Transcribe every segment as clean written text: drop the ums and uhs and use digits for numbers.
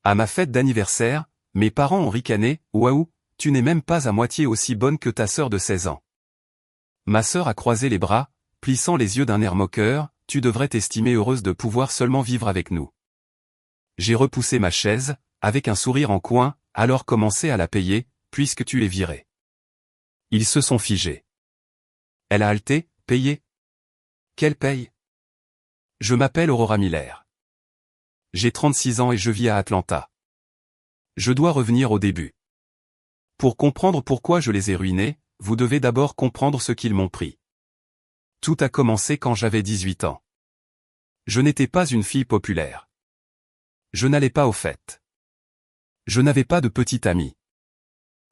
À ma fête d'anniversaire, mes parents ont ricané, « Waouh, tu n'es même pas à moitié aussi bonne que ta sœur de 16 ans. » Ma sœur a croisé les bras, plissant les yeux d'un air moqueur, « Tu devrais t'estimer heureuse de pouvoir seulement vivre avec nous. » J'ai repoussé ma chaise, avec un sourire en coin, « Alors commencez à la payer, puisque tu es virée. » Ils se sont figés. Elle a haleté, « Payer ? Quelle paye ? Je m'appelle Aurora Miller. J'ai 36 ans et je vis à Atlanta. Je dois revenir au début. Pour comprendre pourquoi je les ai ruinés, vous devez d'abord comprendre ce qu'ils m'ont pris. Tout a commencé quand j'avais 18 ans. Je n'étais pas une fille populaire. Je n'allais pas aux fêtes. Je n'avais pas de petite amie.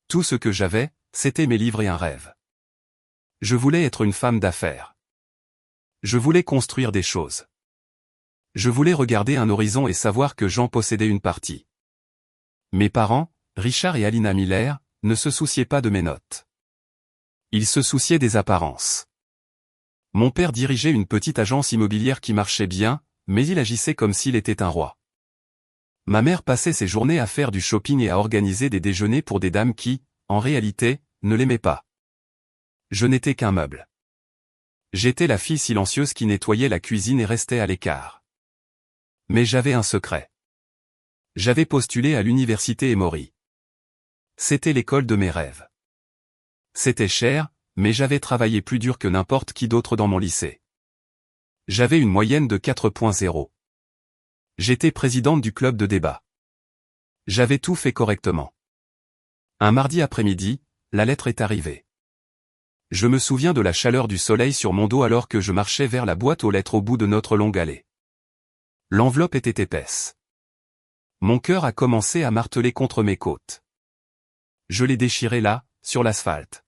Tout ce que j'avais, c'était mes livres et un rêve. Je voulais être une femme d'affaires. Je voulais construire des choses. Je voulais regarder un horizon et savoir que j'en possédais une partie. Mes parents, Richard et Alina Miller, ne se souciaient pas de mes notes. Ils se souciaient des apparences. Mon père dirigeait une petite agence immobilière qui marchait bien, mais il agissait comme s'il était un roi. Ma mère passait ses journées à faire du shopping et à organiser des déjeuners pour des dames qui, en réalité, ne l'aimaient pas. Je n'étais qu'un meuble. J'étais la fille silencieuse qui nettoyait la cuisine et restait à l'écart. Mais j'avais un secret. J'avais postulé à l'université Emory. C'était l'école de mes rêves. C'était cher, mais j'avais travaillé plus dur que n'importe qui d'autre dans mon lycée. J'avais une moyenne de 4.0. J'étais présidente du club de débat. J'avais tout fait correctement. Un mardi après-midi, la lettre est arrivée. Je me souviens de la chaleur du soleil sur mon dos alors que je marchais vers la boîte aux lettres au bout de notre longue allée. L'enveloppe était épaisse. Mon cœur a commencé à marteler contre mes côtes. Je l'ai déchiré là, sur l'asphalte.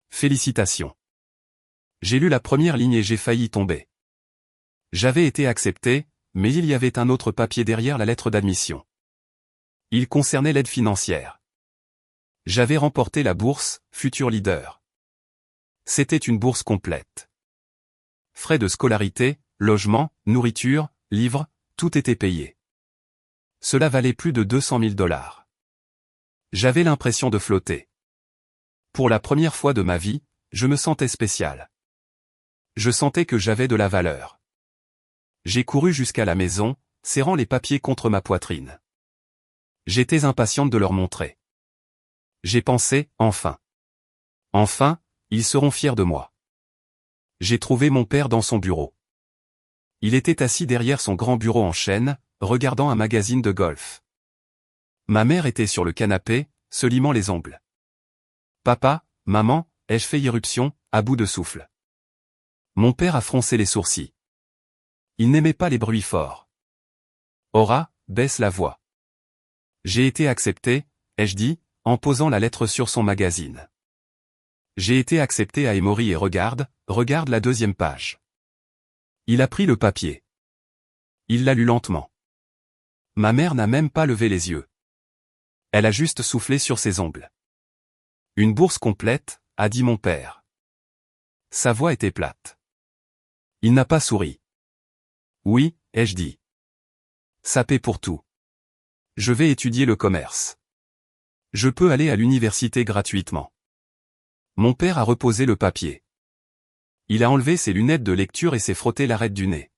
Félicitations. J'ai lu la première ligne et j'ai failli tomber. J'avais été accepté, mais il y avait un autre papier derrière la lettre d'admission. Il concernait l'aide financière. J'avais remporté la bourse, Futur Leader. C'était une bourse complète. Frais de scolarité, logement, nourriture, livres, tout était payé. Cela valait plus de 200 000 $. J'avais l'impression de flotter. Pour la première fois de ma vie, je me sentais spécial. Je sentais que j'avais de la valeur. J'ai couru jusqu'à la maison, serrant les papiers contre ma poitrine. J'étais impatiente de leur montrer. J'ai pensé, enfin. Enfin, ils seront fiers de moi. J'ai trouvé mon père dans son bureau. Il était assis derrière son grand bureau en chêne, regardant un magazine de golf. Ma mère était sur le canapé, se limant les ongles. Papa, maman, ai-je fait irruption, à bout de souffle. Mon père a froncé les sourcils. Il n'aimait pas les bruits forts. Aura, baisse la voix. J'ai été accepté, ai-je dit, en posant la lettre sur son magazine. J'ai été accepté à Emory et regarde la deuxième page. Il a pris le papier. Il l'a lu lentement. Ma mère n'a même pas levé les yeux. Elle a juste soufflé sur ses ongles. Une bourse complète, a dit mon père. Sa voix était plate. Il n'a pas souri. Oui, ai-je dit. Ça paie pour tout. Je vais étudier le commerce. Je peux aller à l'université gratuitement. Mon père a reposé le papier. Il a enlevé ses lunettes de lecture et s'est frotté l'arête du nez.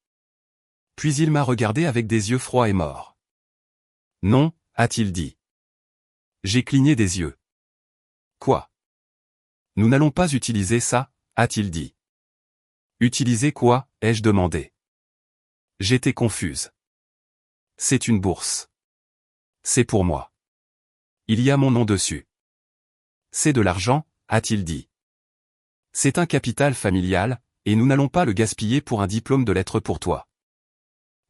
Puis il m'a regardé avec des yeux froids et morts. Non, a-t-il dit. J'ai cligné des yeux. Quoi? Nous n'allons pas utiliser ça, a-t-il dit. Utiliser quoi, ai-je demandé. J'étais confuse. C'est une bourse. C'est pour moi. Il y a mon nom dessus. C'est de l'argent, a-t-il dit. C'est un capital familial, et nous n'allons pas le gaspiller pour un diplôme de lettres pour toi.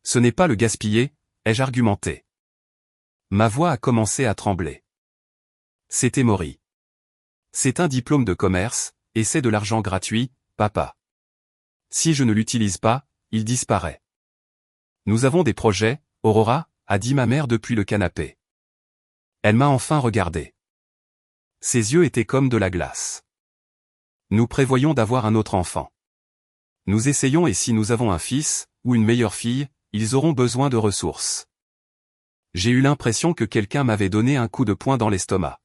Ce n'est pas le gaspiller, ai-je argumenté. Ma voix a commencé à trembler. C'est Emory. C'est un diplôme de commerce, et c'est de l'argent gratuit, papa. Si je ne l'utilise pas, il disparaît. Nous avons des projets, Aurora, a dit ma mère depuis le canapé. Elle m'a enfin regardé. Ses yeux étaient comme de la glace. Nous prévoyons d'avoir un autre enfant. Nous essayons et si nous avons un fils, ou une meilleure fille, ils auront besoin de ressources. J'ai eu l'impression que quelqu'un m'avait donné un coup de poing dans l'estomac.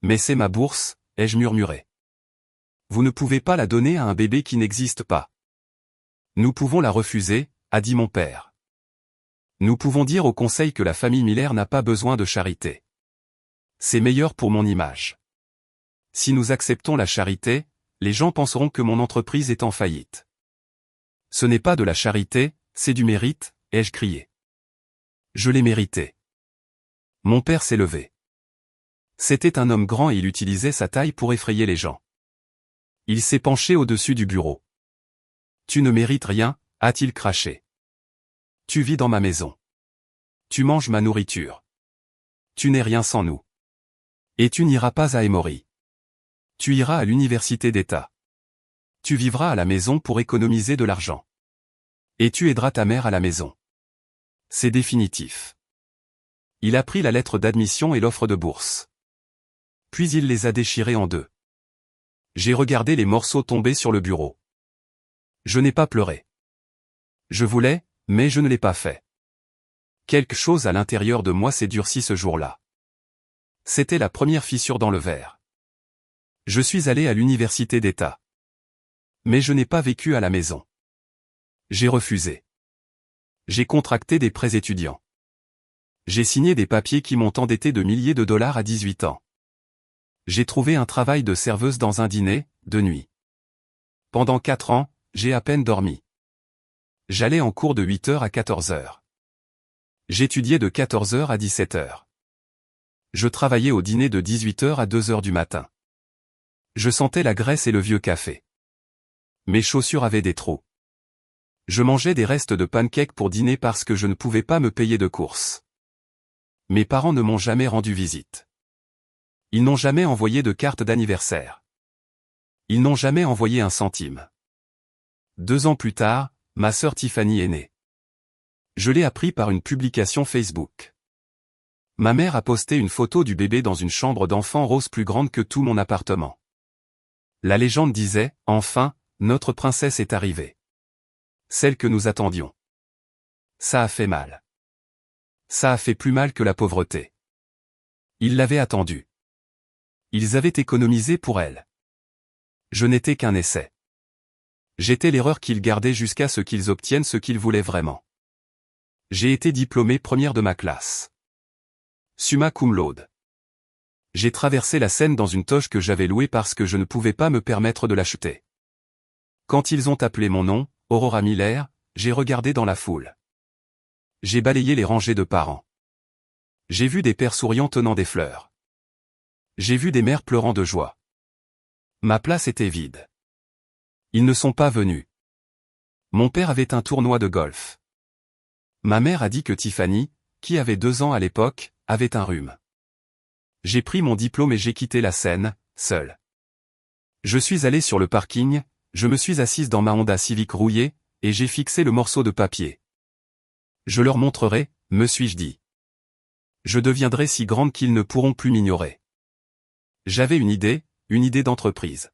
Mais c'est ma bourse, ai-je murmuré. Vous ne pouvez pas la donner à un bébé qui n'existe pas. Nous pouvons la refuser, a dit mon père. Nous pouvons dire au conseil que la famille Miller n'a pas besoin de charité. C'est meilleur pour mon image. Si nous acceptons la charité, les gens penseront que mon entreprise est en faillite. Ce n'est pas de la charité, c'est du mérite, ai-je crié. Je l'ai mérité. Mon père s'est levé. C'était un homme grand et il utilisait sa taille pour effrayer les gens. Il s'est penché au-dessus du bureau. Tu ne mérites rien, a-t-il craché. Tu vis dans ma maison. Tu manges ma nourriture. Tu n'es rien sans nous. Et tu n'iras pas à Emory. Tu iras à l'université d'État. Tu vivras à la maison pour économiser de l'argent. Et tu aideras ta mère à la maison. C'est définitif. Il a pris la lettre d'admission et l'offre de bourse. Puis il les a déchirés en deux. J'ai regardé les morceaux tomber sur le bureau. Je n'ai pas pleuré. Je voulais, mais je ne l'ai pas fait. Quelque chose à l'intérieur de moi s'est durci ce jour-là. C'était la première fissure dans le verre. Je suis allé à l'université d'État. Mais je n'ai pas vécu à la maison. J'ai refusé. J'ai contracté des prêts étudiants. J'ai signé des papiers qui m'ont endetté de milliers de dollars à 18 ans. J'ai trouvé un travail de serveuse dans un dîner, de nuit. Pendant 4 ans, j'ai à peine dormi. J'allais en cours de 8h à 14h. J'étudiais de 14h à 17h. Je travaillais au dîner de 18h à 2h du matin. Je sentais la graisse et le vieux café. Mes chaussures avaient des trous. Je mangeais des restes de pancakes pour dîner parce que je ne pouvais pas me payer de courses. Mes parents ne m'ont jamais rendu visite. Ils n'ont jamais envoyé de carte d'anniversaire. Ils n'ont jamais envoyé un centime. 2 ans plus tard, ma sœur Tiffany est née. Je l'ai appris par une publication Facebook. Ma mère a posté une photo du bébé dans une chambre d'enfant rose plus grande que tout mon appartement. La légende disait, enfin, notre princesse est arrivée. Celle que nous attendions. Ça a fait mal. Ça a fait plus mal que la pauvreté. Ils l'avaient attendue. Ils avaient économisé pour elle. Je n'étais qu'un essai. J'étais l'erreur qu'ils gardaient jusqu'à ce qu'ils obtiennent ce qu'ils voulaient vraiment. J'ai été diplômé première de ma classe. Summa cum laude. J'ai traversé la Seine dans une toge que j'avais louée parce que je ne pouvais pas me permettre de l'acheter. Quand ils ont appelé mon nom, Aurora Miller, j'ai regardé dans la foule. J'ai balayé les rangées de parents. J'ai vu des pères souriants tenant des fleurs. J'ai vu des mères pleurant de joie. Ma place était vide. Ils ne sont pas venus. Mon père avait un tournoi de golf. Ma mère a dit que Tiffany, qui avait 2 ans à l'époque, avait un rhume. J'ai pris mon diplôme et j'ai quitté la Seine, seul. Je suis allé sur le parking, je me suis assise dans ma Honda Civic rouillée, et j'ai fixé le morceau de papier. Je leur montrerai, me suis-je dit. Je deviendrai si grande qu'ils ne pourront plus m'ignorer. J'avais une idée d'entreprise.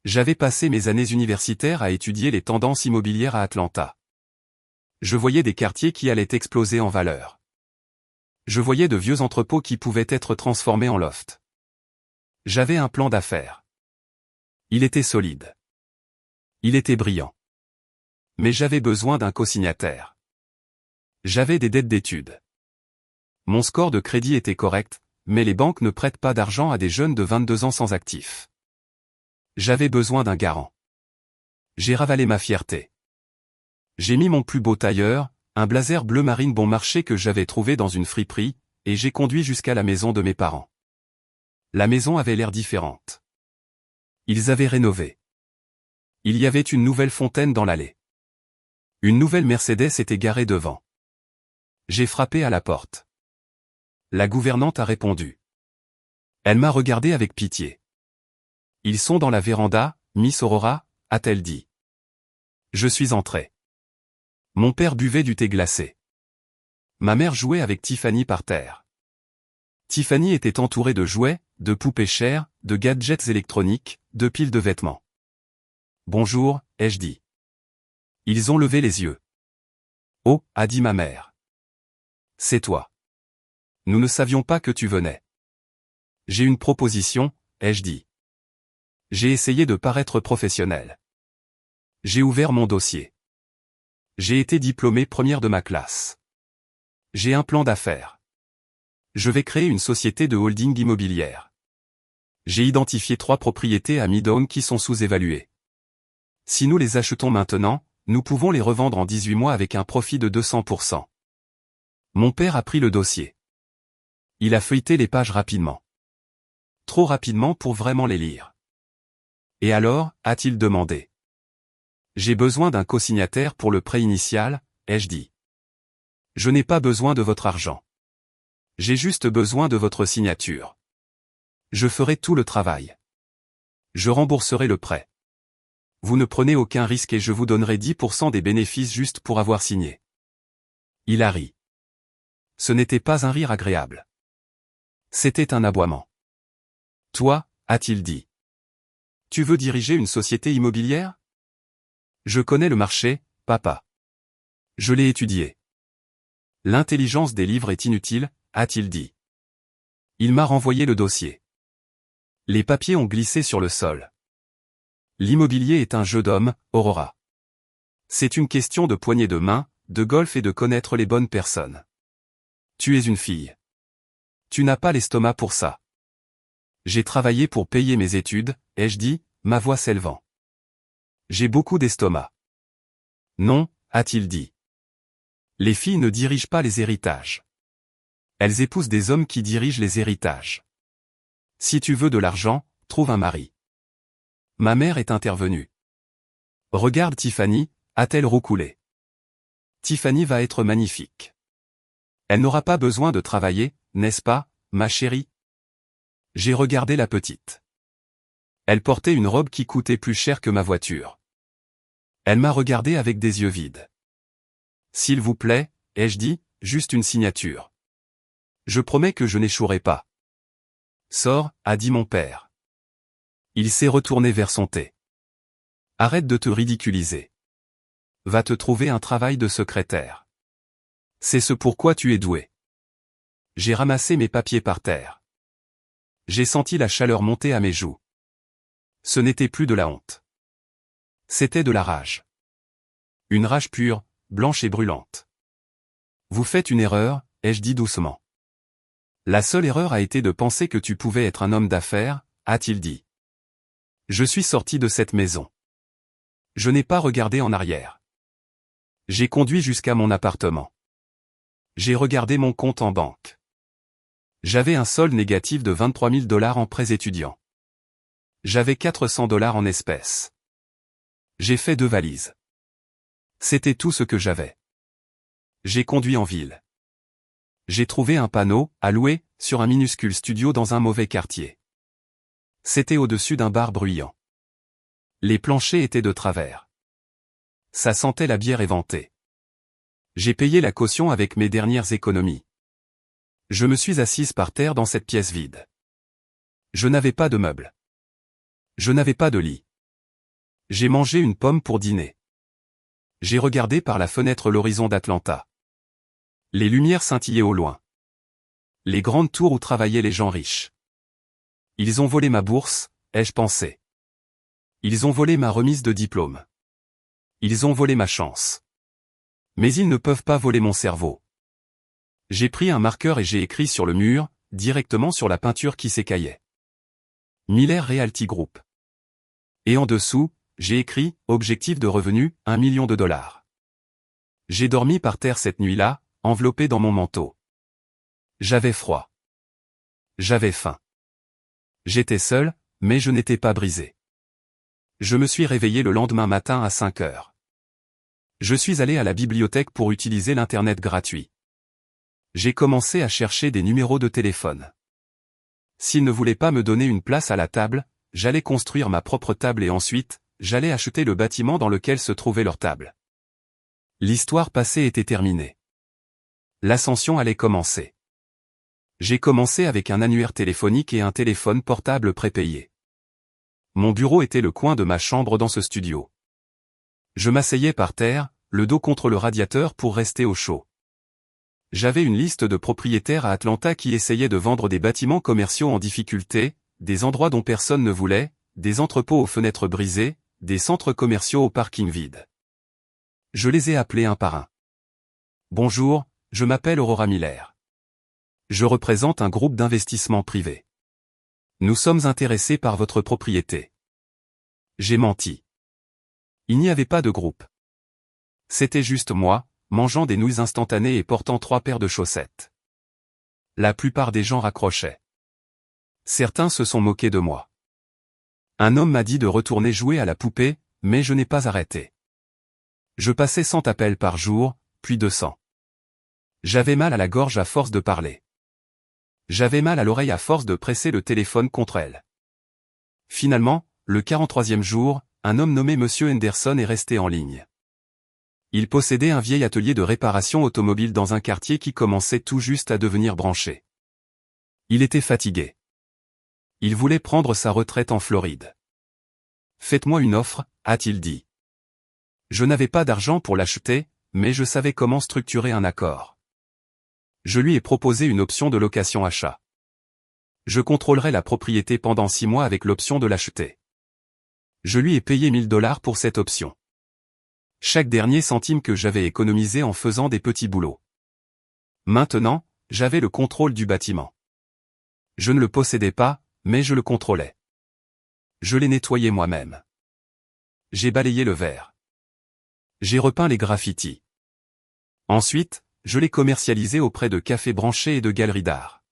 J'avais passé mes années universitaires à étudier les tendances immobilières à Atlanta. Je voyais des quartiers qui allaient exploser en valeur. Je voyais de vieux entrepôts qui pouvaient être transformés en loft. J'avais un plan d'affaires. Il était solide. Il était brillant. Mais j'avais besoin d'un co-signataire. J'avais des dettes d'études. Mon score de crédit était correct, mais les banques ne prêtent pas d'argent à des jeunes de 22 ans sans actifs. J'avais besoin d'un garant. J'ai ravalé ma fierté. J'ai mis mon plus beau tailleur, un blazer bleu marine bon marché que j'avais trouvé dans une friperie, et j'ai conduit jusqu'à la maison de mes parents. La maison avait l'air différente. Ils avaient rénové. Il y avait une nouvelle fontaine dans l'allée. Une nouvelle Mercedes était garée devant. J'ai frappé à la porte. La gouvernante a répondu. Elle m'a regardé avec pitié. Ils sont dans la véranda, Miss Aurora, a-t-elle dit. Je suis entré. Mon père buvait du thé glacé. Ma mère jouait avec Tiffany par terre. Tiffany était entourée de jouets, de poupées chères, de gadgets électroniques, de piles de vêtements. Bonjour, ai-je dit. Ils ont levé les yeux. Oh, a dit ma mère. C'est toi. Nous ne savions pas que tu venais. J'ai une proposition, ai-je dit. J'ai essayé de paraître professionnel. J'ai ouvert mon dossier. J'ai été diplômé première de ma classe. J'ai un plan d'affaires. Je vais créer une société de holding immobilière. J'ai identifié 3 propriétés à Midtown qui sont sous-évaluées. Si nous les achetons maintenant, nous pouvons les revendre en 18 mois avec un profit de 200%. Mon père a pris le dossier. Il a feuilleté les pages rapidement. Trop rapidement pour vraiment les lire. Et alors, a-t-il demandé. J'ai besoin d'un co-signataire pour le prêt initial, ai-je dit. Je n'ai pas besoin de votre argent. J'ai juste besoin de votre signature. Je ferai tout le travail. Je rembourserai le prêt. Vous ne prenez aucun risque et je vous donnerai 10% des bénéfices juste pour avoir signé. Il a ri. Ce n'était pas un rire agréable. C'était un aboiement. Toi, a-t-il dit. Tu veux diriger une société immobilière? Je connais le marché, papa. Je l'ai étudié. L'intelligence des livres est inutile, a-t-il dit. Il m'a renvoyé le dossier. Les papiers ont glissé sur le sol. L'immobilier est un jeu d'hommes, Aurora. C'est une question de poignée de main, de golf et de connaître les bonnes personnes. Tu es une fille. Tu n'as pas l'estomac pour ça. J'ai travaillé pour payer mes études, ai-je dit, ma voix s'élevant. J'ai beaucoup d'estomac. Non, a-t-il dit. Les filles ne dirigent pas les héritages. Elles épousent des hommes qui dirigent les héritages. Si tu veux de l'argent, trouve un mari. Ma mère est intervenue. Regarde Tiffany, a-t-elle roucoulé. Tiffany va être magnifique. Elle n'aura pas besoin de travailler, n'est-ce pas, ma chérie? J'ai regardé la petite. Elle portait une robe qui coûtait plus cher que ma voiture. Elle m'a regardé avec des yeux vides. S'il vous plaît, ai-je dit, juste une signature. Je promets que je n'échouerai pas. Sors, a dit mon père. Il s'est retourné vers son thé. Arrête de te ridiculiser. Va te trouver un travail de secrétaire. C'est ce pourquoi tu es doué. J'ai ramassé mes papiers par terre. J'ai senti la chaleur monter à mes joues. Ce n'était plus de la honte. C'était de la rage. Une rage pure, blanche et brûlante. Vous faites une erreur, ai-je dit doucement. La seule erreur a été de penser que tu pouvais être un homme d'affaires, a-t-il dit. Je suis sorti de cette maison. Je n'ai pas regardé en arrière. J'ai conduit jusqu'à mon appartement. J'ai regardé mon compte en banque. J'avais un solde négatif de 23 000 $ en prêts étudiants. J'avais 400 $ en espèces. J'ai fait 2 valises. C'était tout ce que j'avais. J'ai conduit en ville. J'ai trouvé un panneau, à louer, sur un minuscule studio dans un mauvais quartier. C'était au-dessus d'un bar bruyant. Les planchers étaient de travers. Ça sentait la bière éventée. J'ai payé la caution avec mes dernières économies. Je me suis assise par terre dans cette pièce vide. Je n'avais pas de meubles. Je n'avais pas de lit. J'ai mangé une pomme pour dîner. J'ai regardé par la fenêtre l'horizon d'Atlanta. Les lumières scintillaient au loin. Les grandes tours où travaillaient les gens riches. Ils ont volé ma bourse, ai-je pensé. Ils ont volé ma remise de diplôme. Ils ont volé ma chance. Mais ils ne peuvent pas voler mon cerveau. J'ai pris un marqueur et j'ai écrit sur le mur, directement sur la peinture qui s'écaillait. Miller Realty Group. Et en dessous, j'ai écrit, objectif de revenu, 1 million de $. J'ai dormi par terre cette nuit-là, enveloppé dans mon manteau. J'avais froid. J'avais faim. J'étais seul, mais je n'étais pas brisé. Je me suis réveillé le lendemain matin à 5 heures. Je suis allé à la bibliothèque pour utiliser l'Internet gratuit. J'ai commencé à chercher des numéros de téléphone. S'ils ne voulaient pas me donner une place à la table, j'allais construire ma propre table et ensuite, j'allais acheter le bâtiment dans lequel se trouvait leur table. L'histoire passée était terminée. L'ascension allait commencer. J'ai commencé avec un annuaire téléphonique et un téléphone portable prépayé. Mon bureau était le coin de ma chambre dans ce studio. Je m'asseyais par terre, le dos contre le radiateur pour rester au chaud. J'avais une liste de propriétaires à Atlanta qui essayaient de vendre des bâtiments commerciaux en difficulté, des endroits dont personne ne voulait, des entrepôts aux fenêtres brisées, des centres commerciaux au parking vide. Je les ai appelés un par un. Bonjour, je m'appelle Aurora Miller. Je représente un groupe d'investissement privé. Nous sommes intéressés par votre propriété. J'ai menti. Il n'y avait pas de groupe. C'était juste moi, mangeant des nouilles instantanées et portant 3 paires de chaussettes. La plupart des gens raccrochaient. Certains se sont moqués de moi. Un homme m'a dit de retourner jouer à la poupée, mais je n'ai pas arrêté. Je passais 100 appels par jour, puis 200. J'avais mal à la gorge à force de parler. J'avais mal à l'oreille à force de presser le téléphone contre elle. Finalement, le 43e jour, un homme nommé Monsieur Henderson est resté en ligne. Il possédait un vieil atelier de réparation automobile dans un quartier qui commençait tout juste à devenir branché. Il était fatigué. Il voulait prendre sa retraite en Floride. Faites-moi une offre, a-t-il dit. Je n'avais pas d'argent pour l'acheter, mais je savais comment structurer un accord. Je lui ai proposé une option de location-achat. Je contrôlerai la propriété pendant 6 mois avec l'option de l'acheter. Je lui ai payé $1000 pour cette option. Chaque dernier centime que j'avais économisé en faisant des petits boulots. Maintenant, j'avais le contrôle du bâtiment. Je ne le possédais pas, mais je le contrôlais. Je l'ai nettoyé moi-même. J'ai balayé le verre. J'ai repeint les graffitis. Ensuite, je l'ai commercialisé auprès de cafés branchés et de galeries d'art.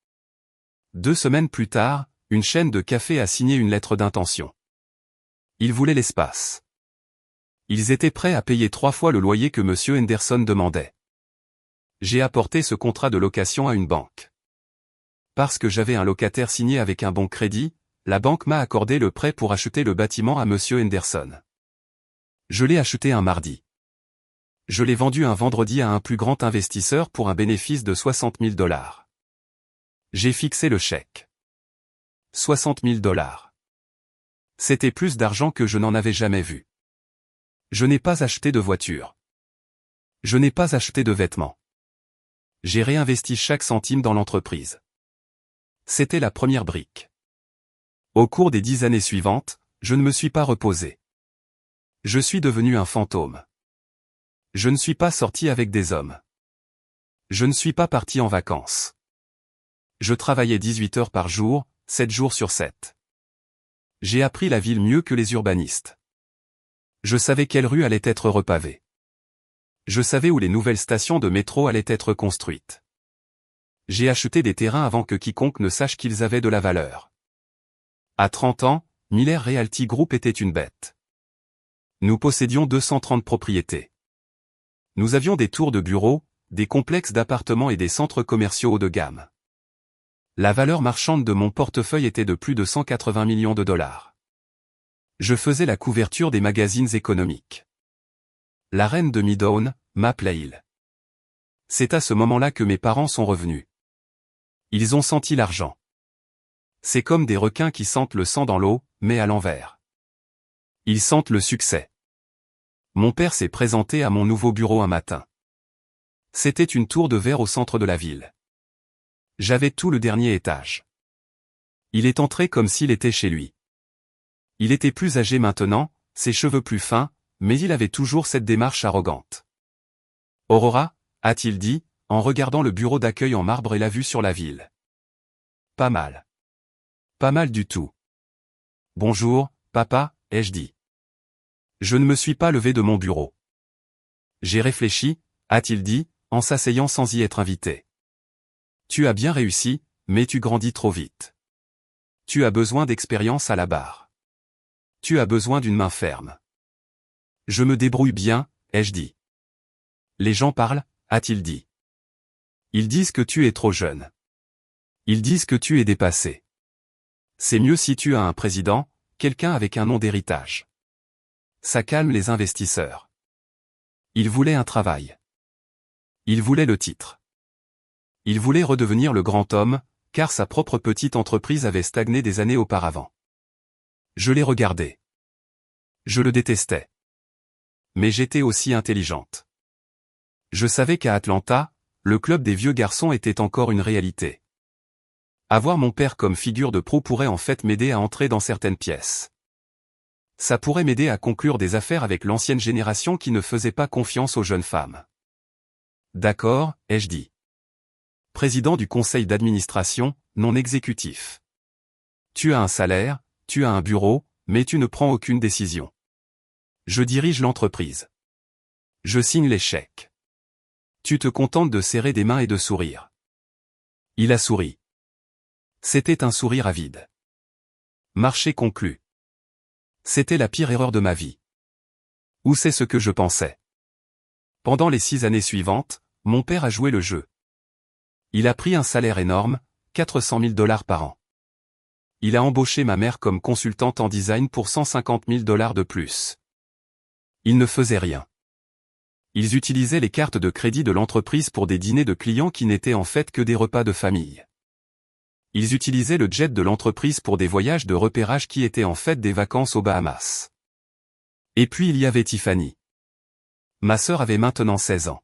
2 semaines plus tard, une chaîne de café a signé une lettre d'intention. Ils voulaient l'espace. Ils étaient prêts à payer 3 fois le loyer que Monsieur Henderson demandait. J'ai apporté ce contrat de location à une banque. Parce que j'avais un locataire signé avec un bon crédit, la banque m'a accordé le prêt pour acheter le bâtiment à Monsieur Henderson. Je l'ai acheté un mardi. Je l'ai vendu un vendredi à un plus grand investisseur pour un bénéfice de $60 000. J'ai fixé le chèque. $60 000. C'était plus d'argent que je n'en avais jamais vu. Je n'ai pas acheté de voiture. Je n'ai pas acheté de vêtements. J'ai réinvesti chaque centime dans l'entreprise. C'était la première brique. Au cours des 10 années suivantes, je ne me suis pas reposé. Je suis devenu un fantôme. Je ne suis pas sorti avec des hommes. Je ne suis pas parti en vacances. Je travaillais 18 heures par jour, 7 jours sur 7. J'ai appris la ville mieux que les urbanistes. Je savais quelle rue allait être repavée. Je savais où les nouvelles stations de métro allaient être construites. J'ai acheté des terrains avant que quiconque ne sache qu'ils avaient de la valeur. À 30 ans, Miller Realty Group était une bête. Nous possédions 230 propriétés. Nous avions des tours de bureaux, des complexes d'appartements et des centres commerciaux haut de gamme. La valeur marchande de mon portefeuille était de plus de $180 millions. Je faisais la couverture des magazines économiques. La reine de Midtown m'appelait Hill. C'est à ce moment-là que mes parents sont revenus. Ils ont senti l'argent. C'est comme des requins qui sentent le sang dans l'eau, mais à l'envers. Ils sentent le succès. Mon père s'est présenté à mon nouveau bureau un matin. C'était une tour de verre au centre de la ville. J'avais tout le dernier étage. Il est entré comme s'il était chez lui. Il était plus âgé maintenant, ses cheveux plus fins, mais il avait toujours cette démarche arrogante. « Aurora » a-t-il dit, en regardant le bureau d'accueil en marbre et la vue sur la ville. « Pas mal. Pas mal du tout. »« Bonjour, papa » ai-je dit. Je ne me suis pas levé de mon bureau. J'ai réfléchi, a-t-il dit, en s'asseyant sans y être invité. Tu as bien réussi, mais tu grandis trop vite. Tu as besoin d'expérience à la barre. Tu as besoin d'une main ferme. Je me débrouille bien, ai-je dit. Les gens parlent, a-t-il dit. Ils disent que tu es trop jeune. Ils disent que tu es dépassé. C'est mieux si tu as un président, quelqu'un avec un nom d'héritage. Ça calme les investisseurs. Il voulait un travail. Il voulait le titre. Il voulait redevenir le grand homme, car sa propre petite entreprise avait stagné des années auparavant. Je l'ai regardé. Je le détestais. Mais j'étais aussi intelligente. Je savais qu'à Atlanta, le club des vieux garçons était encore une réalité. Avoir mon père comme figure de proue pourrait en fait m'aider à entrer dans certaines pièces. Ça pourrait m'aider à conclure des affaires avec l'ancienne génération qui ne faisait pas confiance aux jeunes femmes. D'accord, ai-je dit. Président du conseil d'administration, non exécutif. Tu as un salaire, tu as un bureau, mais tu ne prends aucune décision. Je dirige l'entreprise. Je signe les chèques. Tu te contentes de serrer des mains et de sourire. Il a souri. C'était un sourire avide. Marché conclu. C'était la pire erreur de ma vie. Ou c'est ce que je pensais. Pendant les 6 années suivantes, mon père a joué le jeu. Il a pris un salaire énorme, 400 000 $ par an. Il a embauché ma mère comme consultante en design pour 150 000 $ de plus. Il ne faisait rien. Ils utilisaient les cartes de crédit de l'entreprise pour des dîners de clients qui n'étaient en fait que des repas de famille. Ils utilisaient le jet de l'entreprise pour des voyages de repérage qui étaient en fait des vacances aux Bahamas. Et puis il y avait Tiffany. Ma sœur avait maintenant 16 ans.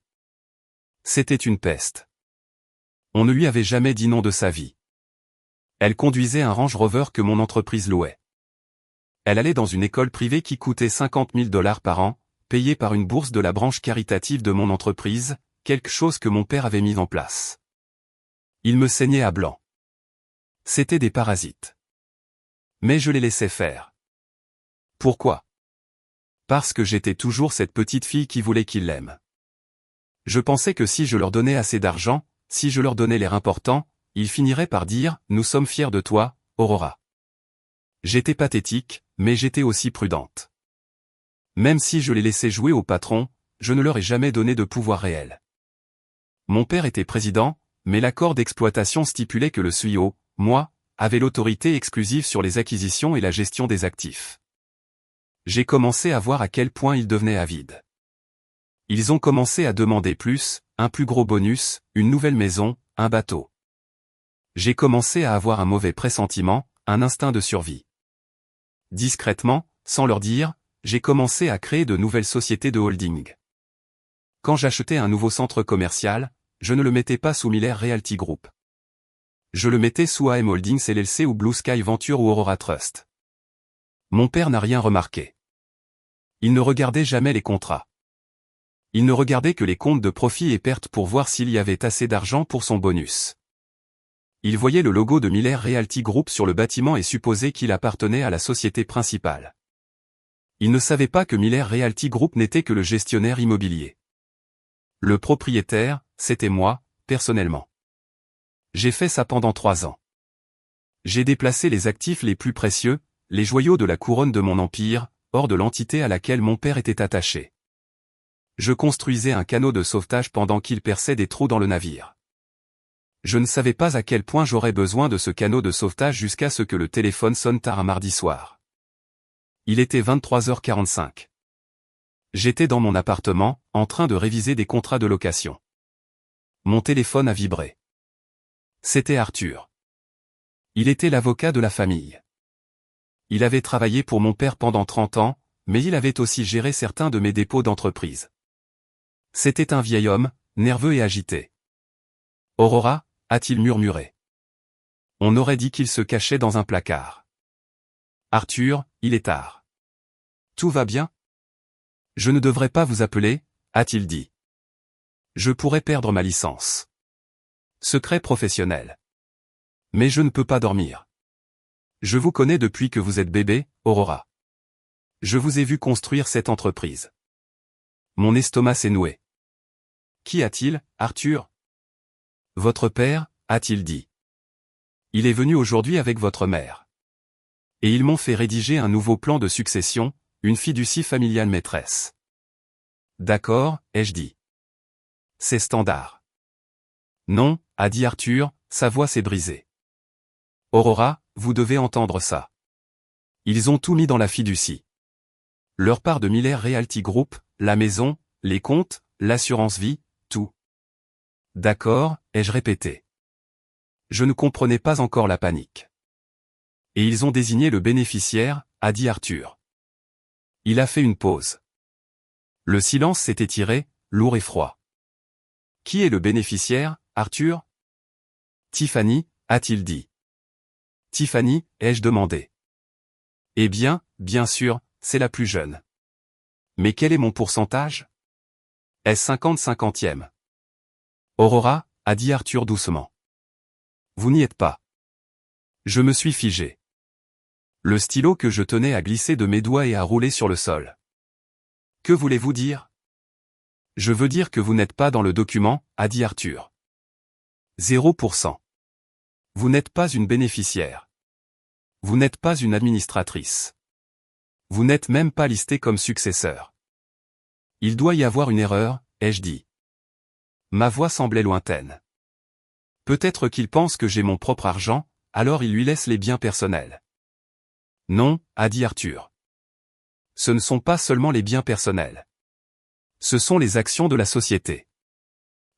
C'était une peste. On ne lui avait jamais dit non de sa vie. Elle conduisait un Range Rover que mon entreprise louait. Elle allait dans une école privée qui coûtait 50 000 $ par an, payée par une bourse de la branche caritative de mon entreprise, quelque chose que mon père avait mis en place. Il me saignait à blanc. C'étaient des parasites. Mais je les laissais faire. Pourquoi? Parce que j'étais toujours cette petite fille qui voulait qu'ils l'aiment. Je pensais que si je leur donnais assez d'argent, si je leur donnais l'air important, ils finiraient par dire « Nous sommes fiers de toi, Aurora ». J'étais pathétique, mais j'étais aussi prudente. Même si je les laissais jouer au patron, je ne leur ai jamais donné de pouvoir réel. Mon père était président, mais l'accord d'exploitation stipulait que le CEO, moi, avait l'autorité exclusive sur les acquisitions et la gestion des actifs. J'ai commencé à voir à quel point ils devenaient avides. Ils ont commencé à demander plus, un plus gros bonus, une nouvelle maison, un bateau. J'ai commencé à avoir un mauvais pressentiment, un instinct de survie. Discrètement, sans leur dire, j'ai commencé à créer de nouvelles sociétés de holding. Quand j'achetais un nouveau centre commercial, je ne le mettais pas sous Miller Realty Group. Je le mettais sous AM Holdings LLC ou Blue Sky Venture ou Aurora Trust. Mon père n'a rien remarqué. Il ne regardait jamais les contrats. Il ne regardait que les comptes de profit et pertes pour voir s'il y avait assez d'argent pour son bonus. Il voyait le logo de Miller Realty Group sur le bâtiment et supposait qu'il appartenait à la société principale. Il ne savait pas que Miller Realty Group n'était que le gestionnaire immobilier. Le propriétaire, c'était moi, personnellement. J'ai fait ça pendant 3 ans. J'ai déplacé les actifs les plus précieux, les joyaux de la couronne de mon empire, hors de l'entité à laquelle mon père était attaché. Je construisais un canot de sauvetage pendant qu'il perçait des trous dans le navire. Je ne savais pas à quel point j'aurais besoin de ce canot de sauvetage jusqu'à ce que le téléphone sonne tard un mardi soir. Il était 23h45. J'étais dans mon appartement, en train de réviser des contrats de location. Mon téléphone a vibré. C'était Arthur. Il était l'avocat de la famille. Il avait travaillé pour mon père pendant 30 ans, mais il avait aussi géré certains de mes dépôts d'entreprise. C'était un vieil homme, nerveux et agité. « Aurora » a-t-il murmuré. On aurait dit qu'il se cachait dans un placard. « Arthur, il est tard. Tout va bien ? Je ne devrais pas vous appeler, a-t-il dit. Je pourrais perdre ma licence. Secret professionnel. Mais je ne peux pas dormir. Je vous connais depuis que vous êtes bébé, Aurora. Je vous ai vu construire cette entreprise. Mon estomac s'est noué. Qui a-t-il, Arthur ? Votre père, a-t-il dit. Il est venu aujourd'hui avec votre mère. Et ils m'ont fait rédiger un nouveau plan de succession, une fiducie familiale maîtresse. D'accord, ai-je dit. C'est standard. Non, a dit Arthur, sa voix s'est brisée. Aurora, vous devez entendre ça. Ils ont tout mis dans la fiducie. Leur part de Miller Realty Group, la maison, les comptes, l'assurance vie, tout. D'accord, ai-je répété. Je ne comprenais pas encore la panique. Et ils ont désigné le bénéficiaire, a dit Arthur. Il a fait une pause. Le silence s'est étiré, lourd et froid. Qui est le bénéficiaire, Arthur? Tiffany, a-t-il dit. Tiffany, ai-je demandé. Eh bien, bien sûr, c'est la plus jeune. Mais quel est mon pourcentage? Est-ce 50-50e? Aurora, a dit Arthur doucement. Vous n'y êtes pas. Je me suis figé. Le stylo que je tenais a glissé de mes doigts et a roulé sur le sol. Que voulez-vous dire? Je veux dire que vous n'êtes pas dans le document, a dit Arthur. 0%. Vous n'êtes pas une bénéficiaire. Vous n'êtes pas une administratrice. Vous n'êtes même pas listé comme successeur. Il doit y avoir une erreur, ai-je dit. Ma voix semblait lointaine. Peut-être qu'il pense que j'ai mon propre argent, alors il lui laisse les biens personnels. Non, a dit Arthur. Ce ne sont pas seulement les biens personnels. Ce sont les actions de la société.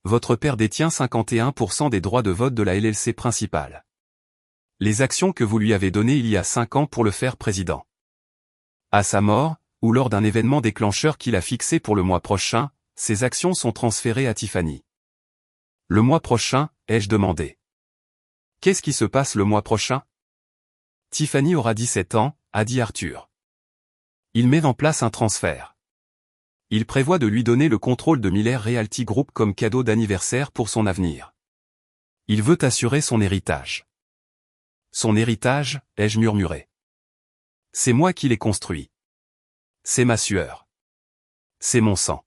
Votre père détient 51% des droits de vote de la LLC principale. Les actions que vous lui avez données il y a 5 ans pour le faire président. À sa mort, ou lors d'un événement déclencheur qu'il a fixé pour le mois prochain, ces actions sont transférées à Tiffany. Le mois prochain, ai-je demandé. Qu'est-ce qui se passe le mois prochain? Tiffany aura 17 ans, a dit Arthur. Il met en place un transfert. Il prévoit de lui donner le contrôle de Miller Realty Group comme cadeau d'anniversaire pour son avenir. Il veut assurer son héritage. Son héritage, ai-je murmuré. C'est moi qui l'ai construit. C'est ma sueur. C'est mon sang.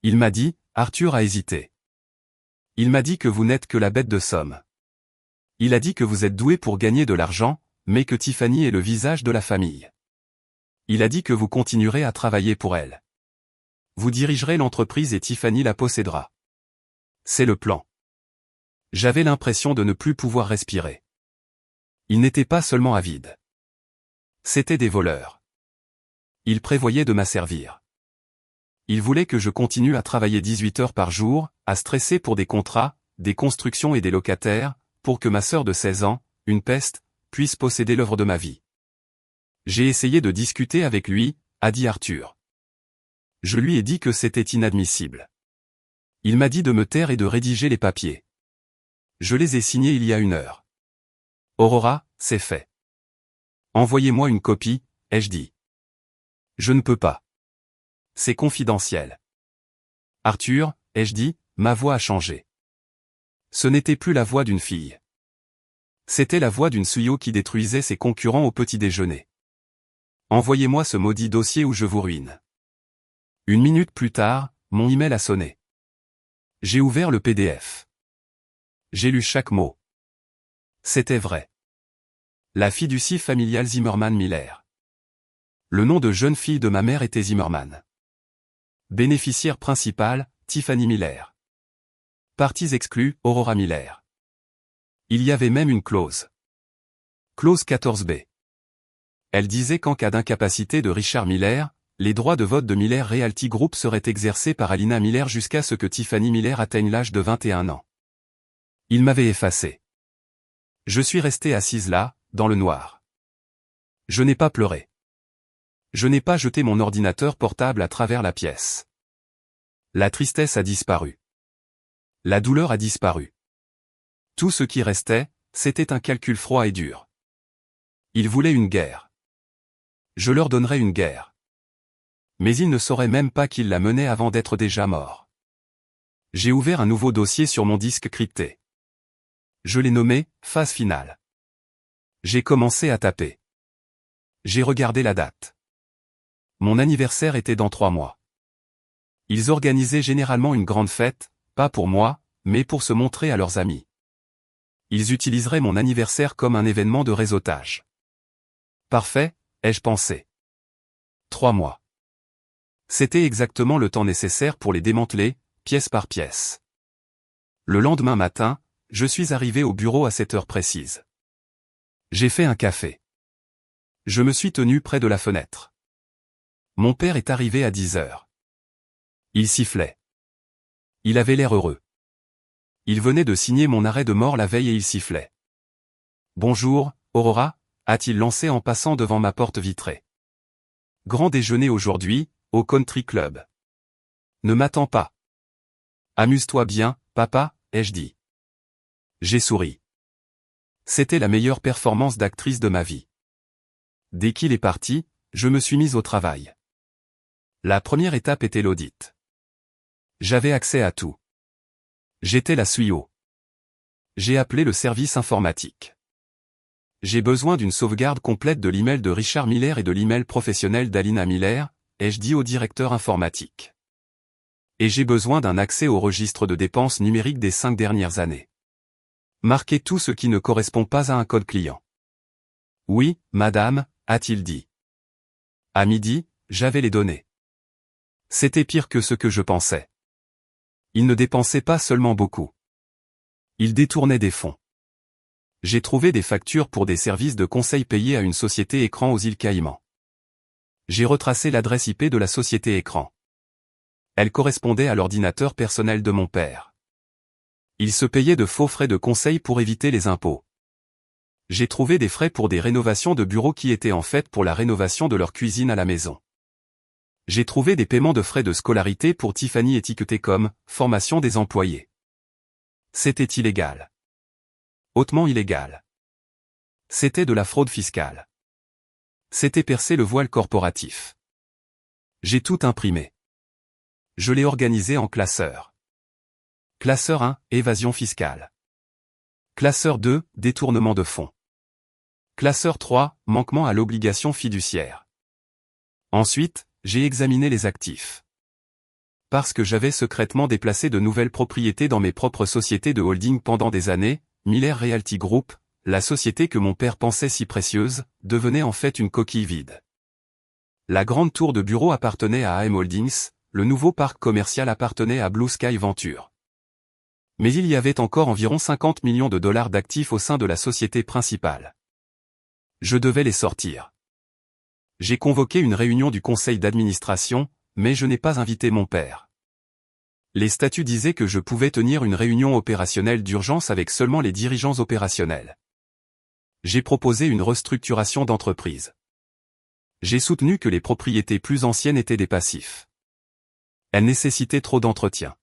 Il m'a dit, Arthur a hésité. Il m'a dit que vous n'êtes que la bête de somme. Il a dit que vous êtes doué pour gagner de l'argent, mais que Tiffany est le visage de la famille. Il a dit que vous continuerez à travailler pour elle. Vous dirigerez l'entreprise et Tiffany la possédera. C'est le plan. J'avais l'impression de ne plus pouvoir respirer. Ils n'étaient pas seulement avides. C'étaient des voleurs. Ils prévoyaient de m'asservir. Ils voulaient que je continue à travailler 18 heures par jour, à stresser pour des contrats, des constructions et des locataires, pour que ma sœur de 16 ans, une peste, puisse posséder l'œuvre de ma vie. J'ai essayé de discuter avec lui, a dit Arthur. Je lui ai dit que c'était inadmissible. Il m'a dit de me taire et de rédiger les papiers. Je les ai signés il y a 1 heure. Aurora, c'est fait. Envoyez-moi une copie, ai-je dit. Je ne peux pas. C'est confidentiel. Arthur, ai-je dit, ma voix a changé. Ce n'était plus la voix d'une fille. C'était la voix d'une CEO qui détruisait ses concurrents au petit déjeuner. Envoyez-moi ce maudit dossier ou je vous ruine. 1 minute plus tard, mon email a sonné. J'ai ouvert le PDF. J'ai lu chaque mot. C'était vrai. La fiducie familiale Zimmerman Miller. Le nom de jeune fille de ma mère était Zimmerman. Bénéficiaire principale, Tiffany Miller. Parties exclues, Aurora Miller. Il y avait même une clause. Clause 14b. Elle disait qu'en cas d'incapacité de Richard Miller, les droits de vote de Miller Realty Group seraient exercés par Alina Miller jusqu'à ce que Tiffany Miller atteigne l'âge de 21 ans. Il m'avait effacé. Je suis resté assise là, dans le noir. Je n'ai pas pleuré. Je n'ai pas jeté mon ordinateur portable à travers la pièce. La tristesse a disparu. La douleur a disparu. Tout ce qui restait, c'était un calcul froid et dur. Ils voulaient une guerre. Je leur donnerais une guerre. Mais ils ne sauraient même pas qu'ils la menaient avant d'être déjà morts. J'ai ouvert un nouveau dossier sur mon disque crypté. Je l'ai nommé « Phase finale ». J'ai commencé à taper. J'ai regardé la date. Mon anniversaire était dans 3 mois. Ils organisaient généralement une grande fête, pas pour moi, mais pour se montrer à leurs amis. Ils utiliseraient mon anniversaire comme un événement de réseautage. Parfait, ai-je pensé. 3 mois. C'était exactement le temps nécessaire pour les démanteler, pièce par pièce. Le lendemain matin, je suis arrivé au bureau à cette heure précise. J'ai fait un café. Je me suis tenu près de la fenêtre. Mon père est arrivé à 10 heures. Il sifflait. Il avait l'air heureux. Il venait de signer mon arrêt de mort la veille et il sifflait. « Bonjour, Aurora » a-t-il lancé en passant devant ma porte vitrée. « Grand déjeuner aujourd'hui, au Country Club. Ne m'attends pas. » Amuse-toi bien, papa, ai-je dit. J'ai souri. C'était la meilleure performance d'actrice de ma vie. Dès qu'il est parti, je me suis mise au travail. La première étape était l'audit. J'avais accès à tout. J'étais la CEO. J'ai appelé le service informatique. J'ai besoin d'une sauvegarde complète de l'email de Richard Miller et de l'email professionnel d'Alina Miller, ai-je dit au directeur informatique. Et j'ai besoin d'un accès au registre de dépenses numériques des 5 dernières années. Marquez tout ce qui ne correspond pas à un code client. Oui, madame, a-t-il dit. À midi, j'avais les données. C'était pire que ce que je pensais. Il ne dépensait pas seulement beaucoup. Il détournait des fonds. J'ai trouvé des factures pour des services de conseil payés à une société écran aux îles Caïmans. J'ai retracé l'adresse IP de la société écran. Elle correspondait à l'ordinateur personnel de mon père. Il se payait de faux frais de conseil pour éviter les impôts. J'ai trouvé des frais pour des rénovations de bureaux qui étaient en fait pour la rénovation de leur cuisine à la maison. J'ai trouvé des paiements de frais de scolarité pour Tiffany étiquetés comme « formation des employés ». C'était illégal. Hautement illégal. C'était de la fraude fiscale. C'était percer le voile corporatif. J'ai tout imprimé. Je l'ai organisé en classeurs. Classeur 1, évasion fiscale. Classeur 2, détournement de fonds. Classeur 3, manquement à l'obligation fiduciaire. Ensuite, j'ai examiné les actifs. Parce que j'avais secrètement déplacé de nouvelles propriétés dans mes propres sociétés de holding pendant des années, Miller Realty Group, la société que mon père pensait si précieuse, devenait en fait une coquille vide. La grande tour de bureau appartenait à AM Holdings, le nouveau parc commercial appartenait à Blue Sky Venture. Mais il y avait encore environ 50 millions de dollars d'actifs au sein de la société principale. Je devais les sortir. J'ai convoqué une réunion du conseil d'administration, mais je n'ai pas invité mon père. Les statuts disaient que je pouvais tenir une réunion opérationnelle d'urgence avec seulement les dirigeants opérationnels. J'ai proposé une restructuration d'entreprise. J'ai soutenu que les propriétés plus anciennes étaient des passifs. Elles nécessitaient trop d'entretien.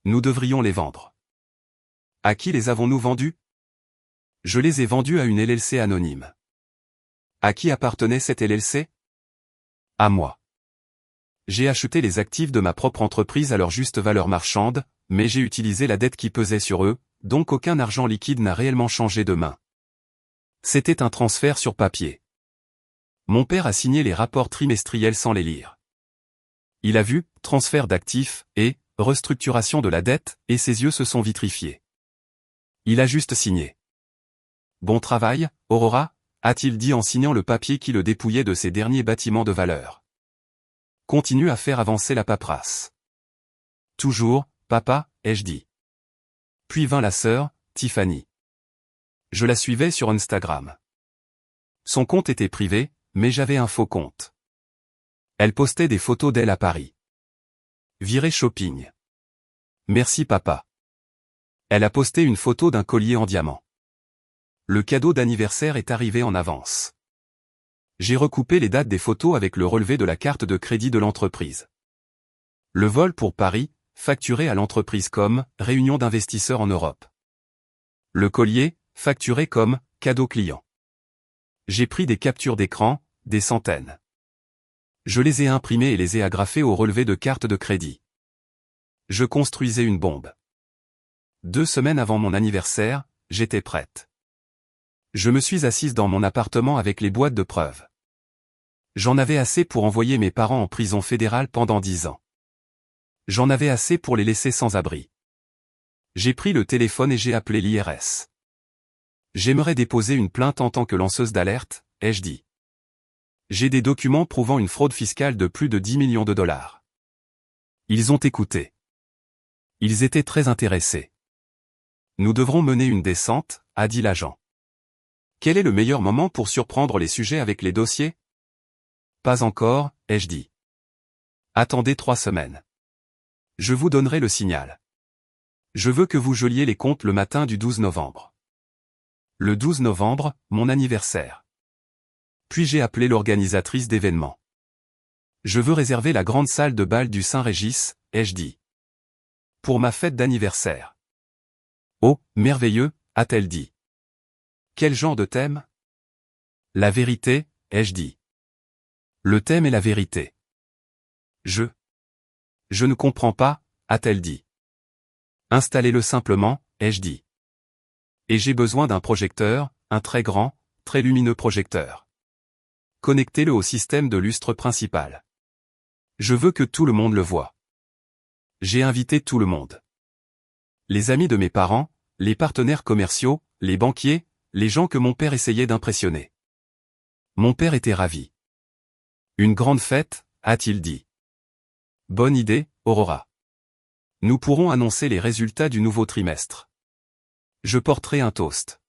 Nous devrions les vendre. À qui les avons-nous vendus? Je les ai vendus à une LLC anonyme. À qui appartenait cette LLC? À moi. J'ai acheté les actifs de ma propre entreprise à leur juste valeur marchande, mais j'ai utilisé la dette qui pesait sur eux, donc aucun argent liquide n'a réellement changé de main. C'était un transfert sur papier. Mon père a signé les rapports trimestriels sans les lire. Il a vu « transfert d'actifs » et « restructuration de la dette » et ses yeux se sont vitrifiés. Il a juste signé. « Bon travail, Aurora » a-t-il dit en signant le papier qui le dépouillait de ses derniers bâtiments de valeur. Continue à faire avancer la paperasse. Toujours, papa, ai-je dit. Puis vint la sœur, Tiffany. Je la suivais sur Instagram. Son compte était privé, mais j'avais un faux compte. Elle postait des photos d'elle à Paris. Viré shopping. Merci papa. Elle a posté une photo d'un collier en diamant. Le cadeau d'anniversaire est arrivé en avance. J'ai recoupé les dates des photos avec le relevé de la carte de crédit de l'entreprise. Le vol pour Paris, facturé à l'entreprise comme « Réunion d'investisseurs en Europe ». Le collier, facturé comme « Cadeau client ». J'ai pris des captures d'écran, des centaines. Je les ai imprimées et les ai agrafées au relevé de carte de crédit. Je construisais une bombe. 2 semaines avant mon anniversaire, j'étais prête. Je me suis assise dans mon appartement avec les boîtes de preuves. J'en avais assez pour envoyer mes parents en prison fédérale pendant 10 ans. J'en avais assez pour les laisser sans abri. J'ai pris le téléphone et j'ai appelé l'IRS. J'aimerais déposer une plainte en tant que lanceuse d'alerte, ai-je dit. J'ai des documents prouvant une fraude fiscale de plus de 10 millions de dollars. Ils ont écouté. Ils étaient très intéressés. Nous devrons mener une descente, a dit l'agent. Quel est le meilleur moment pour surprendre les sujets avec les dossiers? Pas encore, ai-je dit. Attendez 3 semaines. Je vous donnerai le signal. Je veux que vous geliez les comptes le matin du 12 novembre. Le 12 novembre, mon anniversaire. Puis j'ai appelé l'organisatrice d'événements. Je veux réserver la grande salle de bal du Saint-Régis, ai-je dit. Pour ma fête d'anniversaire. Oh, merveilleux, a-t-elle dit. Quel genre de thème? La vérité, ai-je dit. Le thème est la vérité. Je ne comprends pas, a-t-elle dit. Installez-le simplement, ai-je dit. Et j'ai besoin d'un projecteur, un très grand, très lumineux projecteur. Connectez-le au système de lustre principal. Je veux que tout le monde le voie. J'ai invité tout le monde. Les amis de mes parents, les partenaires commerciaux, les banquiers, les gens que mon père essayait d'impressionner. Mon père était ravi. Une grande fête, a-t-il dit. Bonne idée, Aurora. Nous pourrons annoncer les résultats du nouveau trimestre. Je porterai un toast.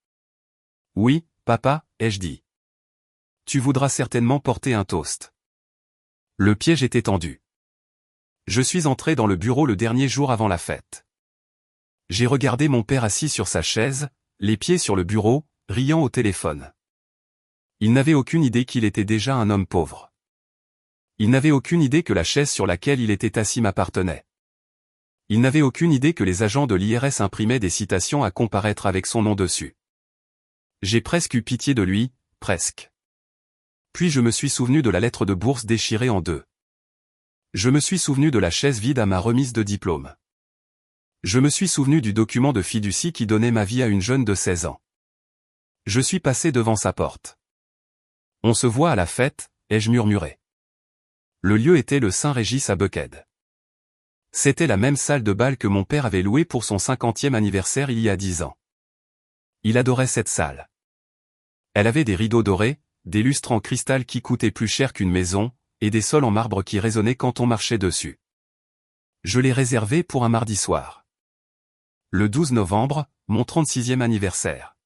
Oui, papa, ai-je dit. Tu voudras certainement porter un toast. Le piège était tendu. Je suis entré dans le bureau le dernier jour avant la fête. J'ai regardé mon père assis sur sa chaise, les pieds sur le bureau, riant au téléphone. Il n'avait aucune idée qu'il était déjà un homme pauvre. Il n'avait aucune idée que la chaise sur laquelle il était assis m'appartenait. Il n'avait aucune idée que les agents de l'IRS imprimaient des citations à comparaître avec son nom dessus. J'ai presque eu pitié de lui, presque. Puis je me suis souvenu de la lettre de bourse déchirée en deux. Je me suis souvenu de la chaise vide à ma remise de diplôme. Je me suis souvenu du document de fiducie qui donnait ma vie à une jeune de 16 ans. Je suis passé devant sa porte. On se voit à la fête, ai-je murmuré. Le lieu était le Saint-Régis à Buckhead. C'était la même salle de bal que mon père avait louée pour son 50e anniversaire il y a 10 ans. Il adorait cette salle. Elle avait des rideaux dorés, des lustres en cristal qui coûtaient plus cher qu'une maison, et des sols en marbre qui résonnaient quand on marchait dessus. Je l'ai réservé pour un mardi soir. Le 12 novembre, mon 36e anniversaire.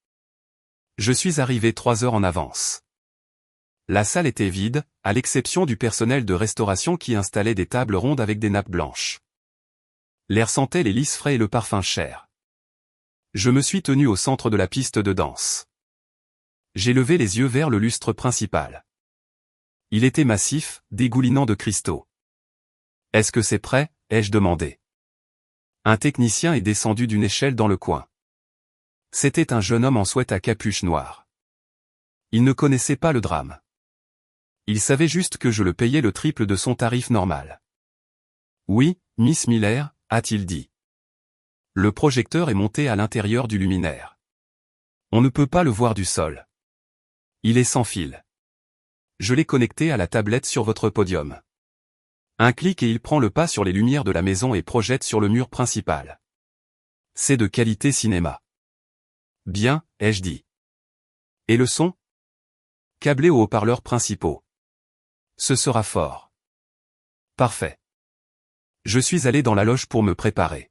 Je suis arrivé 3 heures en avance. La salle était vide, à l'exception du personnel de restauration qui installait des tables rondes avec des nappes blanches. L'air sentait les lys frais et le parfum cher. Je me suis tenu au centre de la piste de danse. J'ai levé les yeux vers le lustre principal. Il était massif, dégoulinant de cristaux. « Est-ce que c'est prêt ?» ai-je demandé. Un technicien est descendu d'une échelle dans le coin. C'était un jeune homme en sweat à capuche noire. Il ne connaissait pas le drame. Il savait juste que je le payais le triple de son tarif normal. « Oui, Miss Miller », a-t-il dit. Le projecteur est monté à l'intérieur du luminaire. On ne peut pas le voir du sol. Il est sans fil. Je l'ai connecté à la tablette sur votre podium. Un clic et il prend le pas sur les lumières de la maison et projette sur le mur principal. C'est de qualité cinéma. Bien, ai-je dit. Et le son? Câblé aux haut-parleurs principaux. Ce sera fort. Parfait. Je suis allé dans la loge pour me préparer.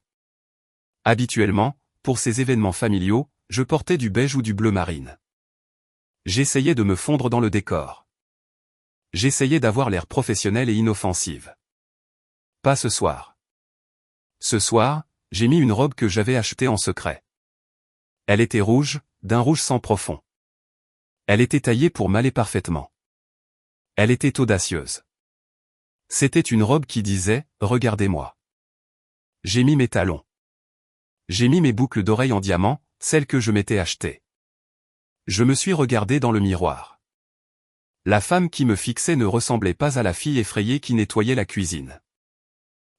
Habituellement, pour ces événements familiaux, je portais du beige ou du bleu marine. J'essayais de me fondre dans le décor. J'essayais d'avoir l'air professionnel et inoffensive. Pas ce soir. Ce soir, j'ai mis une robe que j'avais achetée en secret. Elle était rouge, d'un rouge sang profond. Elle était taillée pour m'aller parfaitement. Elle était audacieuse. C'était une robe qui disait « Regardez-moi ». J'ai mis mes talons. J'ai mis mes boucles d'oreilles en diamant, celles que je m'étais achetées. Je me suis regardé dans le miroir. La femme qui me fixait ne ressemblait pas à la fille effrayée qui nettoyait la cuisine.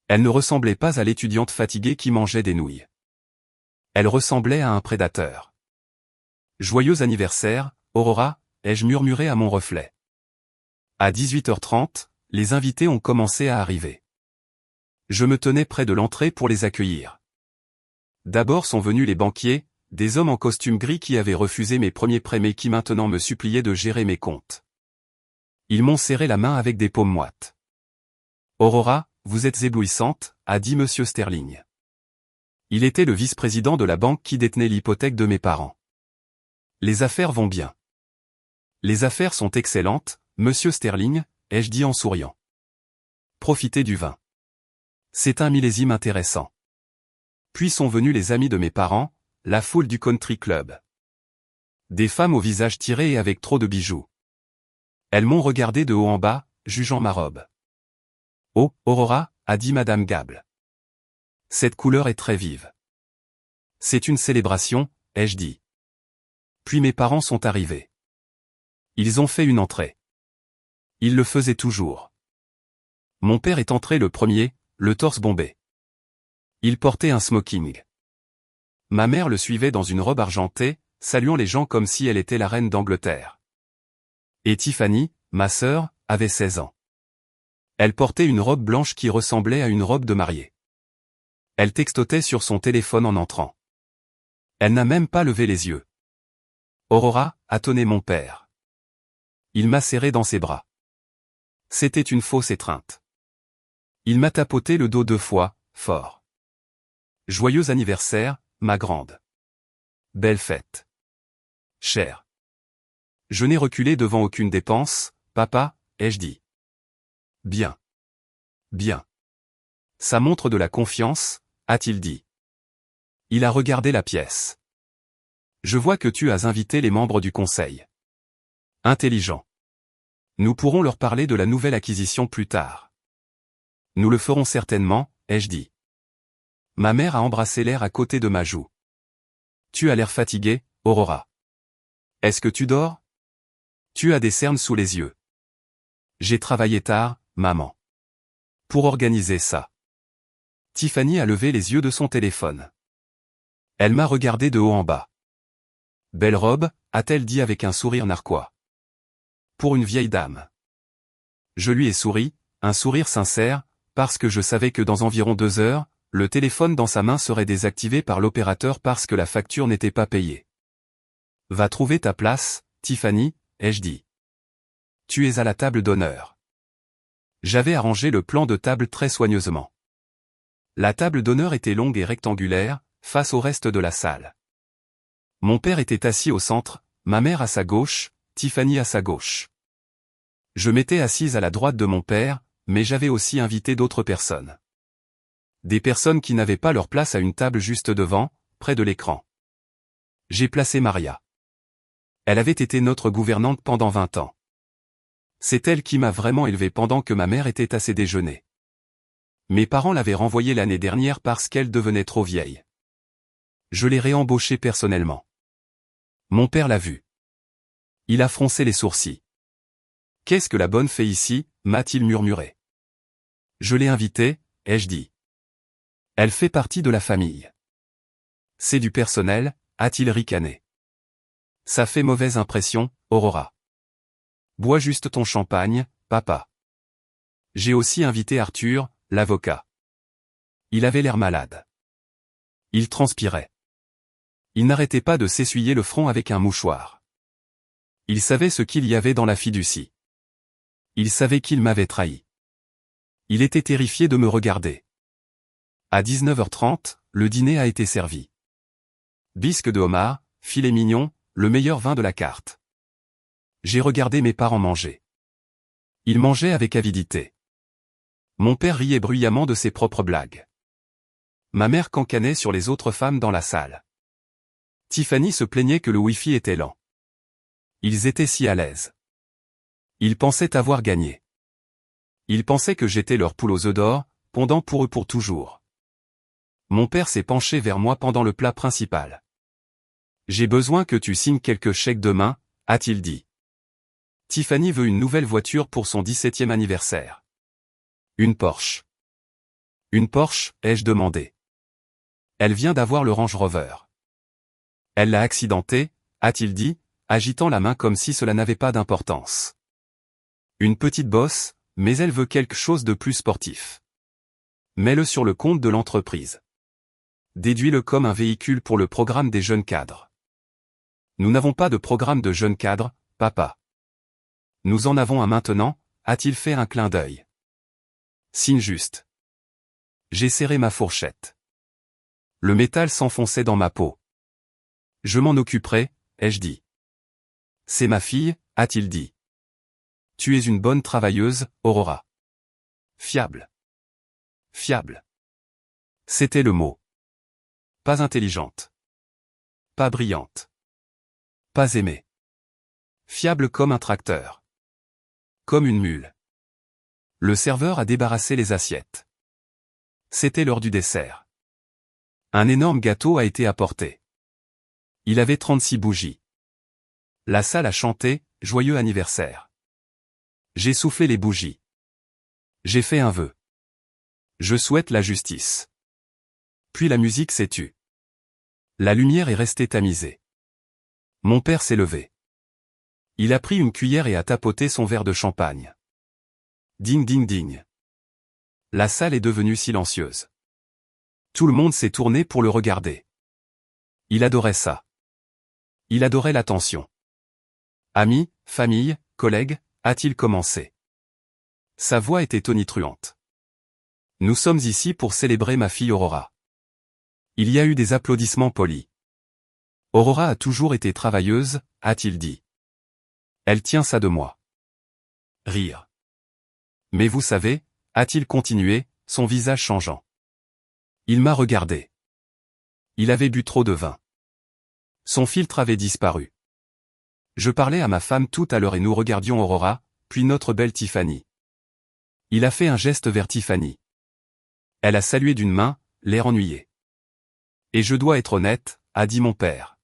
Elle ne ressemblait pas à l'étudiante fatiguée qui mangeait des nouilles. Elle ressemblait à un prédateur. Joyeux anniversaire, Aurora, ai-je murmuré à mon reflet. À 18h30, les invités ont commencé à arriver. Je me tenais près de l'entrée pour les accueillir. D'abord sont venus les banquiers, des hommes en costume gris qui avaient refusé mes premiers prêts mais qui maintenant me suppliaient de gérer mes comptes. Ils m'ont serré la main avec des paumes moites. « Aurora, vous êtes éblouissante », a dit Monsieur Sterling. Il était le vice-président de la banque qui détenait l'hypothèque de mes parents. « Les affaires vont bien. »« Les affaires sont excellentes, Monsieur Sterling », ai-je dit en souriant. « Profitez du vin. C'est un millésime intéressant. » Puis sont venus les amis de mes parents, la foule du country club. Des femmes au visage tiré et avec trop de bijoux. Elles m'ont regardé de haut en bas, jugeant ma robe. « Oh, Aurora », a dit Madame Gable. Cette couleur est très vive. C'est une célébration, ai-je dit. Puis mes parents sont arrivés. Ils ont fait une entrée. Ils le faisaient toujours. Mon père est entré le premier, le torse bombé. Il portait un smoking. Ma mère le suivait dans une robe argentée, saluant les gens comme si elle était la reine d'Angleterre. Et Tiffany, ma sœur, avait 16 ans. Elle portait une robe blanche qui ressemblait à une robe de mariée. Elle textotait sur son téléphone en entrant. Elle n'a même pas levé les yeux. Aurora, a tonné mon père. Il m'a serré dans ses bras. C'était une fausse étreinte. Il m'a tapoté le dos 2 fois, fort. Joyeux anniversaire, ma grande. Belle fête. Cher. Je n'ai reculé devant aucune dépense, papa, ai-je dit. Bien. Bien. Ça montre de la confiance, a-t-il dit. Il a regardé la pièce. Je vois que tu as invité les membres du conseil. Intelligent. Nous pourrons leur parler de la nouvelle acquisition plus tard. Nous le ferons certainement, ai-je dit. Ma mère a embrassé l'air à côté de ma joue. Tu as l'air fatiguée, Aurora. Est-ce que tu dors? Tu as des cernes sous les yeux. J'ai travaillé tard, maman. Pour organiser ça. Tiffany a levé les yeux de son téléphone. Elle m'a regardé de haut en bas. Belle robe, a-t-elle dit avec un sourire narquois. Pour une vieille dame. Je lui ai souri, un sourire sincère, parce que je savais que dans environ 2 heures, le téléphone dans sa main serait désactivé par l'opérateur parce que la facture n'était pas payée. Va trouver ta place, Tiffany, ai-je dit. Tu es à la table d'honneur. J'avais arrangé le plan de table très soigneusement. La table d'honneur était longue et rectangulaire, face au reste de la salle. Mon père était assis au centre, ma mère à sa gauche, Tiffany à sa gauche. Je m'étais assise à la droite de mon père, mais j'avais aussi invité d'autres personnes. Des personnes qui n'avaient pas leur place à une table juste devant, près de l'écran. J'ai placé Maria. Elle avait été notre gouvernante pendant 20 ans. C'est elle qui m'a vraiment élevé pendant que ma mère était à ses déjeuners. Mes parents l'avaient renvoyée l'année dernière parce qu'elle devenait trop vieille. Je l'ai réembauchée personnellement. Mon père l'a vue. Il a froncé les sourcils. Qu'est-ce que la bonne fait ici, m'a-t-il murmuré. Je l'ai invitée, ai-je dit. Elle fait partie de la famille. C'est du personnel, a-t-il ricané. Ça fait mauvaise impression, Aurora. Bois juste ton champagne, papa. J'ai aussi invité Arthur, l'avocat. Il avait l'air malade. Il transpirait. Il n'arrêtait pas de s'essuyer le front avec un mouchoir. Il savait ce qu'il y avait dans la fiducie. Il savait qu'il m'avait trahi. Il était terrifié de me regarder. À 19h30, le dîner a été servi. Bisque de homard, filet mignon, le meilleur vin de la carte. J'ai regardé mes parents manger. Ils mangeaient avec avidité. Mon père riait bruyamment de ses propres blagues. Ma mère cancanait sur les autres femmes dans la salle. Tiffany se plaignait que le Wi-Fi était lent. Ils étaient si à l'aise. Ils pensaient avoir gagné. Ils pensaient que j'étais leur poule aux œufs d'or, pondant pour eux pour toujours. Mon père s'est penché vers moi pendant le plat principal. J'ai besoin que tu signes quelques chèques demain, a-t-il dit. Tiffany veut une nouvelle voiture pour son 17e anniversaire. Une Porsche. Une Porsche, ai-je demandé. Elle vient d'avoir le Range Rover. Elle l'a accidenté, a-t-il dit, agitant la main comme si cela n'avait pas d'importance. Une petite bosse, mais elle veut quelque chose de plus sportif. Mets-le sur le compte de l'entreprise. Déduis-le comme un véhicule pour le programme des jeunes cadres. Nous n'avons pas de programme de jeunes cadres, papa. Nous en avons un maintenant, a-t-il fait un clin d'œil. Signe juste. J'ai serré ma fourchette. Le métal s'enfonçait dans ma peau. Je m'en occuperai, ai-je dit. C'est ma fille, a-t-il dit. Tu es une bonne travailleuse, Aurora. Fiable. Fiable. C'était le mot. Pas intelligente. Pas brillante. Pas aimée. Fiable comme un tracteur. Comme une mule. Le serveur a débarrassé les assiettes. C'était l'heure du dessert. Un énorme gâteau a été apporté. Il avait 36 bougies. La salle a chanté « Joyeux anniversaire ». J'ai soufflé les bougies. J'ai fait un vœu. Je souhaite la justice. Puis la musique s'est tue. La lumière est restée tamisée. Mon père s'est levé. Il a pris une cuillère et a tapoté son verre de champagne. Ding ding ding. La salle est devenue silencieuse. Tout le monde s'est tourné pour le regarder. Il adorait ça. Il adorait l'attention. Amis, famille, collègues, a-t-il commencé. Sa voix était tonitruante. Nous sommes ici pour célébrer ma fille Aurora. Il y a eu des applaudissements polis. Aurora a toujours été travailleuse, a-t-il dit. Elle tient ça de moi. Rire. Mais vous savez, a-t-il continué, son visage changeant. Il m'a regardé. Il avait bu trop de vin. Son filtre avait disparu. Je parlais à ma femme tout à l'heure et nous regardions Aurora, puis notre belle Tiffany. Il a fait un geste vers Tiffany. Elle a salué d'une main, l'air ennuyé. Et je dois être honnête, a dit mon père.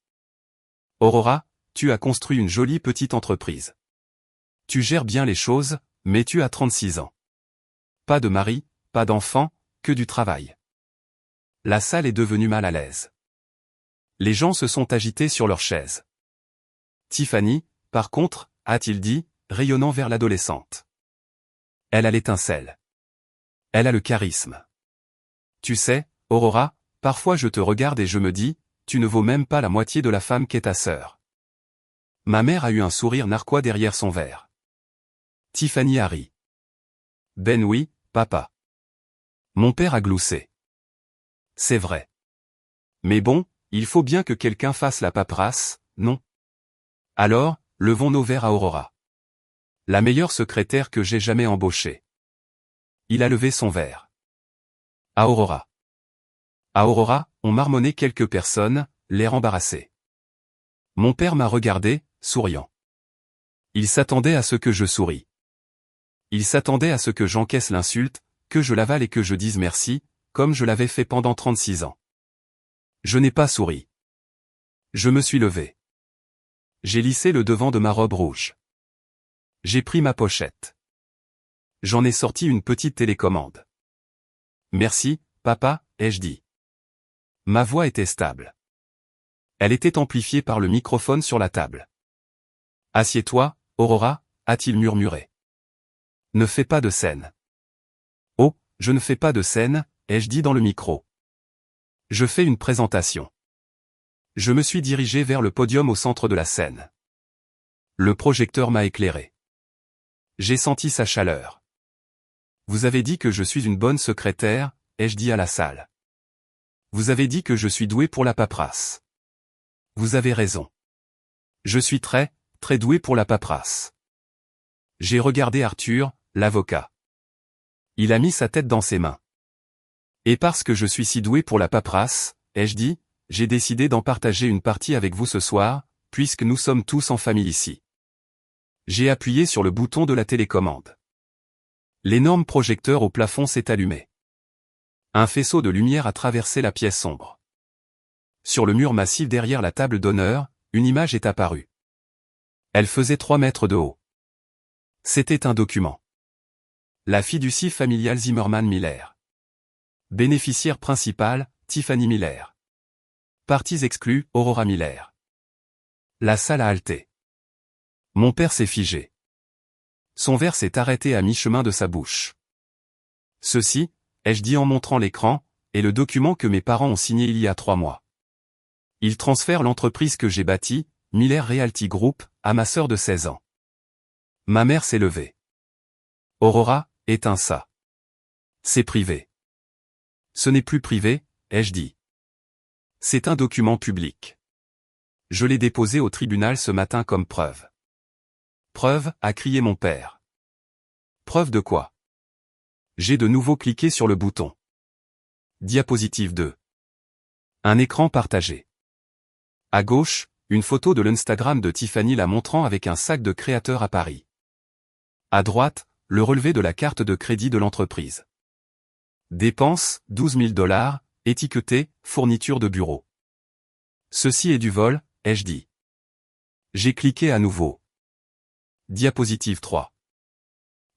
Aurora, tu as construit une jolie petite entreprise. Tu gères bien les choses, mais tu as 36 ans. Pas de mari, pas d'enfant, que du travail. La salle est devenue mal à l'aise. Les gens se sont agités sur leurs chaises. Tiffany, par contre, a-t-il dit, rayonnant vers l'adolescente. Elle a l'étincelle. Elle a le charisme. Tu sais, Aurora, parfois je te regarde et je me dis, tu ne vaux même pas la moitié de la femme qu'est ta sœur. Ma mère a eu un sourire narquois derrière son verre. Tiffany a ri. Ben oui, papa. Mon père a gloussé. C'est vrai. Mais bon, il faut bien que quelqu'un fasse la paperasse, non? Alors, levons nos verres à Aurora. La meilleure secrétaire que j'ai jamais embauchée. Il a levé son verre. À Aurora. À Aurora, ont marmonné quelques personnes, l'air embarrassé. Mon père m'a regardé, souriant. Il s'attendait à ce que je souris. Il s'attendait à ce que j'encaisse l'insulte, que je l'avale et que je dise merci, comme je l'avais fait pendant 36 ans. Je n'ai pas souri. Je me suis levé. J'ai lissé le devant de ma robe rouge. J'ai pris ma pochette. J'en ai sorti une petite télécommande. Merci, papa, ai-je dit. Ma voix était stable. Elle était amplifiée par le microphone sur la table. Assieds-toi, Aurora, a-t-il murmuré. Ne fais pas de scène. Oh, je ne fais pas de scène, ai-je dit dans le micro. Je fais une présentation. Je me suis dirigé vers le podium au centre de la scène. Le projecteur m'a éclairé. J'ai senti sa chaleur. Vous avez dit que je suis une bonne secrétaire, ai-je dit à la salle. Vous avez dit que je suis doué pour la paperasse. Vous avez raison. Je suis très, très doué pour la paperasse. J'ai regardé Arthur, l'avocat. Il a mis sa tête dans ses mains. Et parce que je suis si doué pour la paperasse, ai-je dit, j'ai décidé d'en partager une partie avec vous ce soir, puisque nous sommes tous en famille ici. J'ai appuyé sur le bouton de la télécommande. L'énorme projecteur au plafond s'est allumé. Un faisceau de lumière a traversé la pièce sombre. Sur le mur massif derrière la table d'honneur, une image est apparue. Elle faisait 3 mètres de haut. C'était un document. La fiducie familiale Zimmerman Miller. Bénéficiaire principale, Tiffany Miller. Parties exclues, Aurora Miller. La salle a halté. Mon père s'est figé. Son verre s'est arrêté à mi-chemin de sa bouche. Ceci, ai-je dit en montrant l'écran, est le document que mes parents ont signé il y a 3 mois. Ils transfèrent l'entreprise que j'ai bâtie, Miller Realty Group, à ma sœur de 16 ans. Ma mère s'est levée. Aurora, éteins ça. C'est privé. Ce n'est plus privé, ai-je dit. C'est un document public. Je l'ai déposé au tribunal ce matin comme preuve. Preuve, a crié mon père. Preuve de quoi? J'ai de nouveau cliqué sur le bouton. Diapositive 2. Un écran partagé. À gauche, une photo de l'Instagram de Tiffany la montrant avec un sac de créateur à Paris. À droite, le relevé de la carte de crédit de l'entreprise. Dépenses, $12 000, étiqueté, fourniture de bureau. Ceci est du vol, ai-je dit. J'ai cliqué à nouveau. Diapositive 3.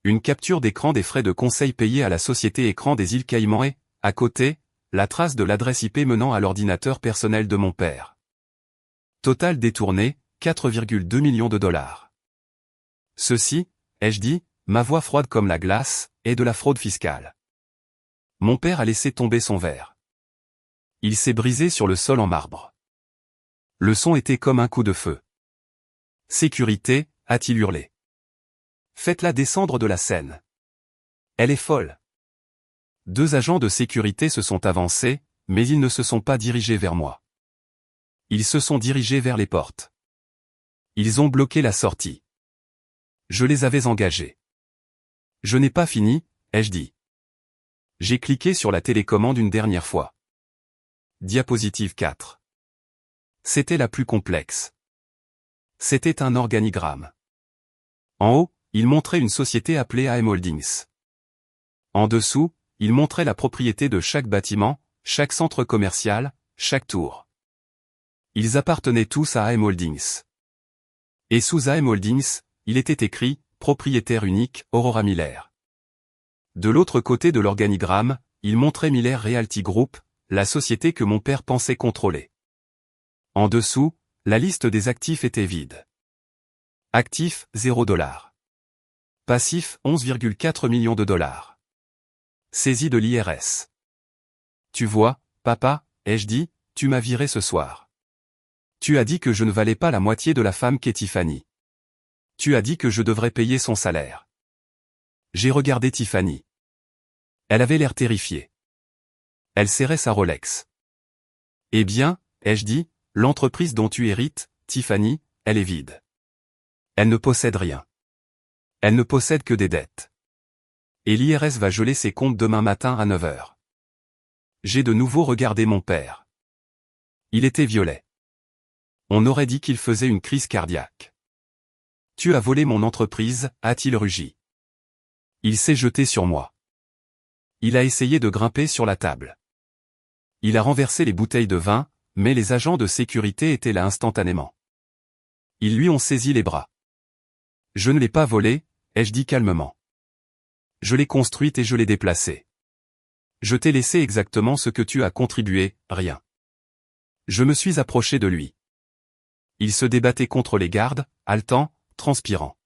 Une capture d'écran des frais de conseil payés à la société Écran des îles Caïmans et, à côté, la trace de l'adresse IP menant à l'ordinateur personnel de mon père. Total détourné, 4,2 millions de dollars. Ceci, ai-je dit, ma voix froide comme la glace, est de la fraude fiscale. Mon père a laissé tomber son verre. Il s'est brisé sur le sol en marbre. Le son était comme un coup de feu. Sécurité, a-t-il hurlé. Faites-la descendre de la scène. Elle est folle. 2 agents de sécurité se sont avancés, mais ils ne se sont pas dirigés vers moi. Ils se sont dirigés vers les portes. Ils ont bloqué la sortie. Je les avais engagés. Je n'ai pas fini, ai-je dit. J'ai cliqué sur la télécommande une dernière fois. Diapositive 4. C'était la plus complexe. C'était un organigramme. En haut, il montrait une société appelée AM Holdings. En dessous, il montrait la propriété de chaque bâtiment, chaque centre commercial, chaque tour. Ils appartenaient tous à AM Holdings. Et sous AM Holdings, il était écrit « Propriétaire unique, Aurora Miller ». De l'autre côté de l'organigramme, il montrait Miller Realty Group, la société que mon père pensait contrôler. En dessous, la liste des actifs était vide. Actifs, 0 $. Passifs, 11,4 millions de dollars. Saisie de l'IRS. Tu vois, papa, ai-je dit, tu m'as viré ce soir. Tu as dit que je ne valais pas la moitié de la femme qu'est Tiffany. Tu as dit que je devrais payer son salaire. J'ai regardé Tiffany. Elle avait l'air terrifiée. Elle serrait sa Rolex. Eh bien, ai-je dit, l'entreprise dont tu hérites, Tiffany, elle est vide. Elle ne possède rien. Elle ne possède que des dettes. Et l'IRS va geler ses comptes demain matin à 9 h. J'ai de nouveau regardé mon père. Il était violet. On aurait dit qu'il faisait une crise cardiaque. Tu as volé mon entreprise, a-t-il rugi. Il s'est jeté sur moi. Il a essayé de grimper sur la table. Il a renversé les bouteilles de vin, mais les agents de sécurité étaient là instantanément. Ils lui ont saisi les bras. Je ne l'ai pas volée, ai-je dit calmement. Je l'ai construite et je l'ai déplacée. Je t'ai laissé exactement ce que tu as contribué, rien. Je me suis approché de lui. Il se débattait contre les gardes, haletant, transpirant.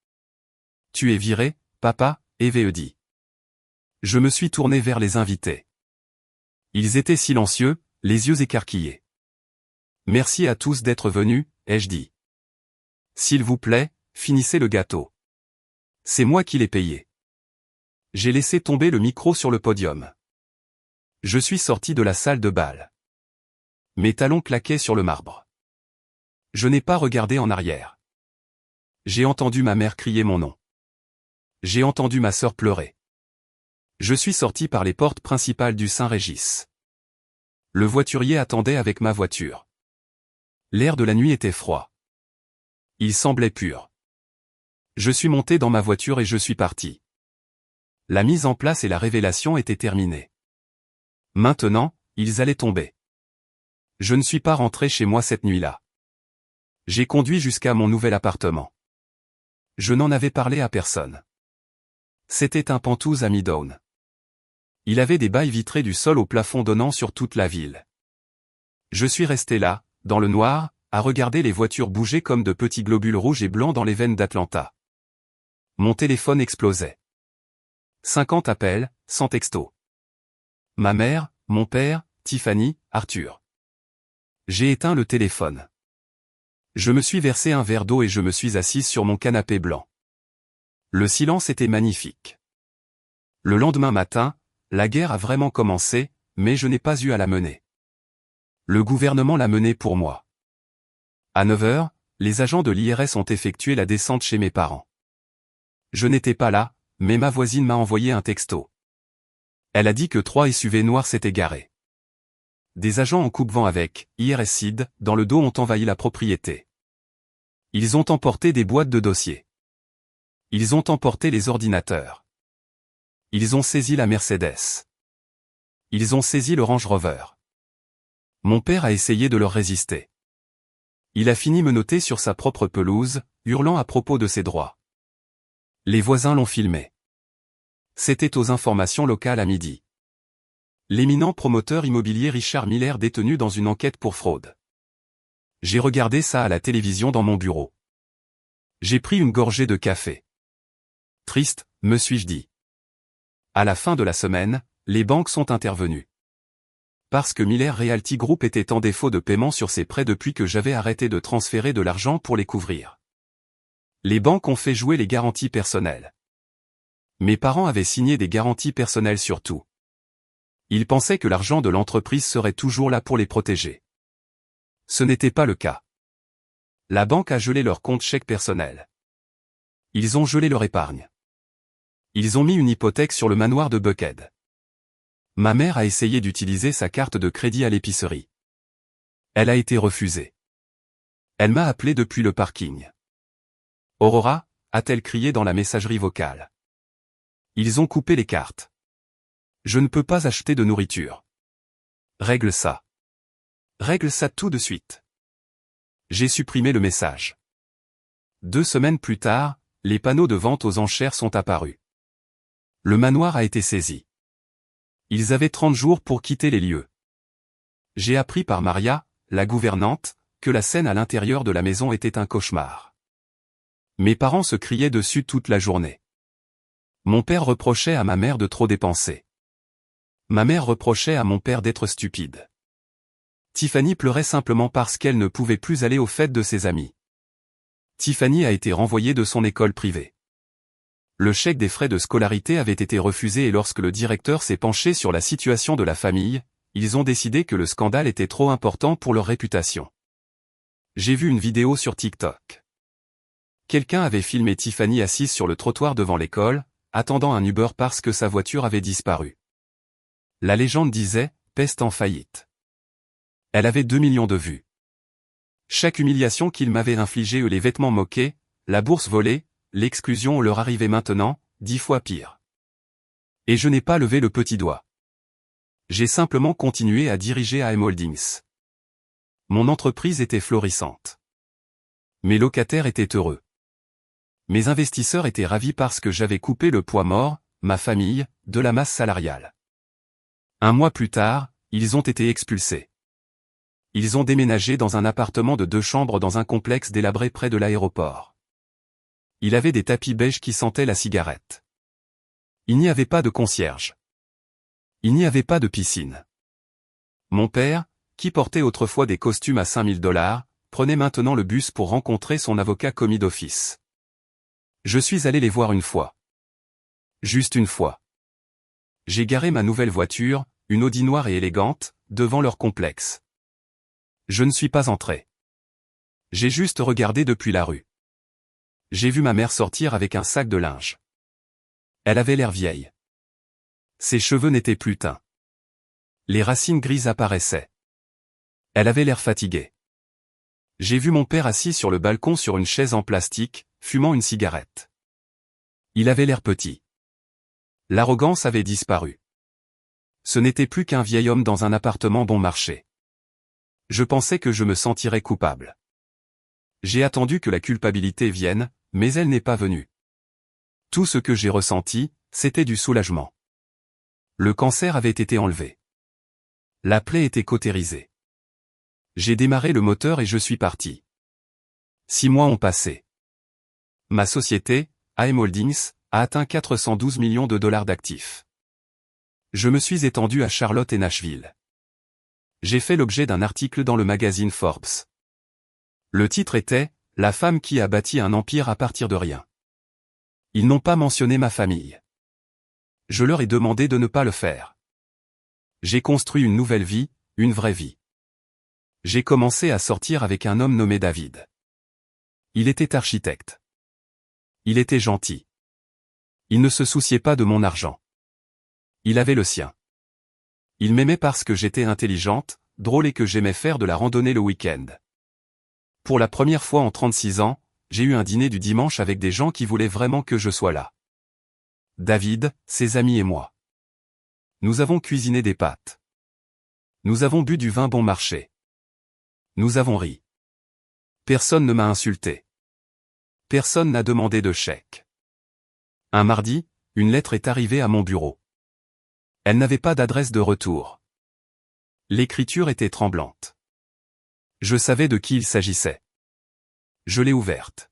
Tu es viré, papa, Eve dit. Je me suis tourné vers les invités. Ils étaient silencieux, les yeux écarquillés. Merci à tous d'être venus, ai-je dit. S'il vous plaît, finissez le gâteau. C'est moi qui l'ai payé. J'ai laissé tomber le micro sur le podium. Je suis sorti de la salle de bal. Mes talons claquaient sur le marbre. Je n'ai pas regardé en arrière. J'ai entendu ma mère crier mon nom. J'ai entendu ma sœur pleurer. Je suis sorti par les portes principales du Saint-Régis. Le voiturier attendait avec ma voiture. L'air de la nuit était froid. Il semblait pur. Je suis monté dans ma voiture et je suis parti. La mise en place et la révélation étaient terminées. Maintenant, ils allaient tomber. Je ne suis pas rentré chez moi cette nuit-là. J'ai conduit jusqu'à mon nouvel appartement. Je n'en avais parlé à personne. C'était un Penthouse à Midtown. Il avait des bails vitrés du sol au plafond donnant sur toute la ville. Je suis resté là, dans le noir, à regarder les voitures bouger comme de petits globules rouges et blancs dans les veines d'Atlanta. Mon téléphone explosait. 50 appels, 100 textos. Ma mère, mon père, Tiffany, Arthur. J'ai éteint le téléphone. Je me suis versé un verre d'eau et je me suis assise sur mon canapé blanc. Le silence était magnifique. Le lendemain matin, la guerre a vraiment commencé, mais je n'ai pas eu à la mener. Le gouvernement l'a menée pour moi. À 9 h, les agents de l'IRS ont effectué la descente chez mes parents. Je n'étais pas là, mais ma voisine m'a envoyé un texto. Elle a dit que 3 SUV noirs s'étaient garés. Des agents en coupe-vent avec IRS-CID dans le dos ont envahi la propriété. Ils ont emporté des boîtes de dossiers. Ils ont emporté les ordinateurs. Ils ont saisi la Mercedes. Ils ont saisi le Range Rover. Mon père a essayé de leur résister. Il a fini menotté sur sa propre pelouse, hurlant à propos de ses droits. Les voisins l'ont filmé. C'était aux informations locales à midi. L'éminent promoteur immobilier Richard Miller détenu dans une enquête pour fraude. J'ai regardé ça à la télévision dans mon bureau. J'ai pris une gorgée de café. Triste, me suis-je dit. À la fin de la semaine, les banques sont intervenues. Parce que Miller Realty Group était en défaut de paiement sur ses prêts depuis que j'avais arrêté de transférer de l'argent pour les couvrir. Les banques ont fait jouer les garanties personnelles. Mes parents avaient signé des garanties personnelles sur tout. Ils pensaient que l'argent de l'entreprise serait toujours là pour les protéger. Ce n'était pas le cas. La banque a gelé leur compte chèque personnel. Ils ont gelé leur épargne. Ils ont mis une hypothèque sur le manoir de Buckhead. Ma mère a essayé d'utiliser sa carte de crédit à l'épicerie. Elle a été refusée. Elle m'a appelé depuis le parking. Aurora, a-t-elle crié dans la messagerie vocale. Ils ont coupé les cartes. Je ne peux pas acheter de nourriture. Règle ça. Règle ça tout de suite. J'ai supprimé le message. 2 semaines plus tard, les panneaux de vente aux enchères sont apparus. Le manoir a été saisi. Ils avaient 30 jours pour quitter les lieux. J'ai appris par Maria, la gouvernante, que la scène à l'intérieur de la maison était un cauchemar. Mes parents se criaient dessus toute la journée. Mon père reprochait à ma mère de trop dépenser. Ma mère reprochait à mon père d'être stupide. Tiffany pleurait simplement parce qu'elle ne pouvait plus aller aux fêtes de ses amis. Tiffany a été renvoyée de son école privée. Le chèque des frais de scolarité avait été refusé et lorsque le directeur s'est penché sur la situation de la famille, ils ont décidé que le scandale était trop important pour leur réputation. J'ai vu une vidéo sur TikTok. Quelqu'un avait filmé Tiffany assise sur le trottoir devant l'école, attendant un Uber parce que sa voiture avait disparu. La légende disait « Peste en faillite ». Elle avait 2 millions de vues. Chaque humiliation qu'il m'avait infligée, les vêtements moqués, la bourse volée, l'exclusion leur arrivait maintenant, 10 fois pire. Et je n'ai pas levé le petit doigt. J'ai simplement continué à diriger AM Holdings. Mon entreprise était florissante. Mes locataires étaient heureux. Mes investisseurs étaient ravis parce que j'avais coupé le poids mort, ma famille, de la masse salariale. 1 mois plus tard, ils ont été expulsés. Ils ont déménagé dans un appartement de 2 chambres dans un complexe délabré près de l'aéroport. Il avait des tapis beiges qui sentaient la cigarette. Il n'y avait pas de concierge. Il n'y avait pas de piscine. Mon père, qui portait autrefois des costumes à $5000, prenait maintenant le bus pour rencontrer son avocat commis d'office. Je suis allé les voir une fois. Juste une fois. J'ai garé ma nouvelle voiture, une Audi noire et élégante, devant leur complexe. Je ne suis pas entré. J'ai juste regardé depuis la rue. J'ai vu ma mère sortir avec un sac de linge. Elle avait l'air vieille. Ses cheveux n'étaient plus teints. Les racines grises apparaissaient. Elle avait l'air fatiguée. J'ai vu mon père assis sur le balcon sur une chaise en plastique, fumant une cigarette. Il avait l'air petit. L'arrogance avait disparu. Ce n'était plus qu'un vieil homme dans un appartement bon marché. Je pensais que je me sentirais coupable. J'ai attendu que la culpabilité vienne, mais elle n'est pas venue. Tout ce que j'ai ressenti, c'était du soulagement. Le cancer avait été enlevé. La plaie était cautérisée. J'ai démarré le moteur et je suis parti. 6 mois ont passé. Ma société, AM Holdings, a atteint 412 millions de dollars d'actifs. Je me suis étendu à Charlotte et Nashville. J'ai fait l'objet d'un article dans le magazine Forbes. Le titre était « La femme qui a bâti un empire à partir de rien ». Ils n'ont pas mentionné ma famille. Je leur ai demandé de ne pas le faire. J'ai construit une nouvelle vie, une vraie vie. J'ai commencé à sortir avec un homme nommé David. Il était architecte. Il était gentil. Il ne se souciait pas de mon argent. Il avait le sien. Il m'aimait parce que j'étais intelligente, drôle et que j'aimais faire de la randonnée le week-end. Pour la première fois en 36 ans, j'ai eu un dîner du dimanche avec des gens qui voulaient vraiment que je sois là. David, ses amis et moi. Nous avons cuisiné des pâtes. Nous avons bu du vin bon marché. Nous avons ri. Personne ne m'a insulté. Personne n'a demandé de chèque. Un mardi, une lettre est arrivée à mon bureau. Elle n'avait pas d'adresse de retour. L'écriture était tremblante. Je savais de qui il s'agissait. Je l'ai ouverte.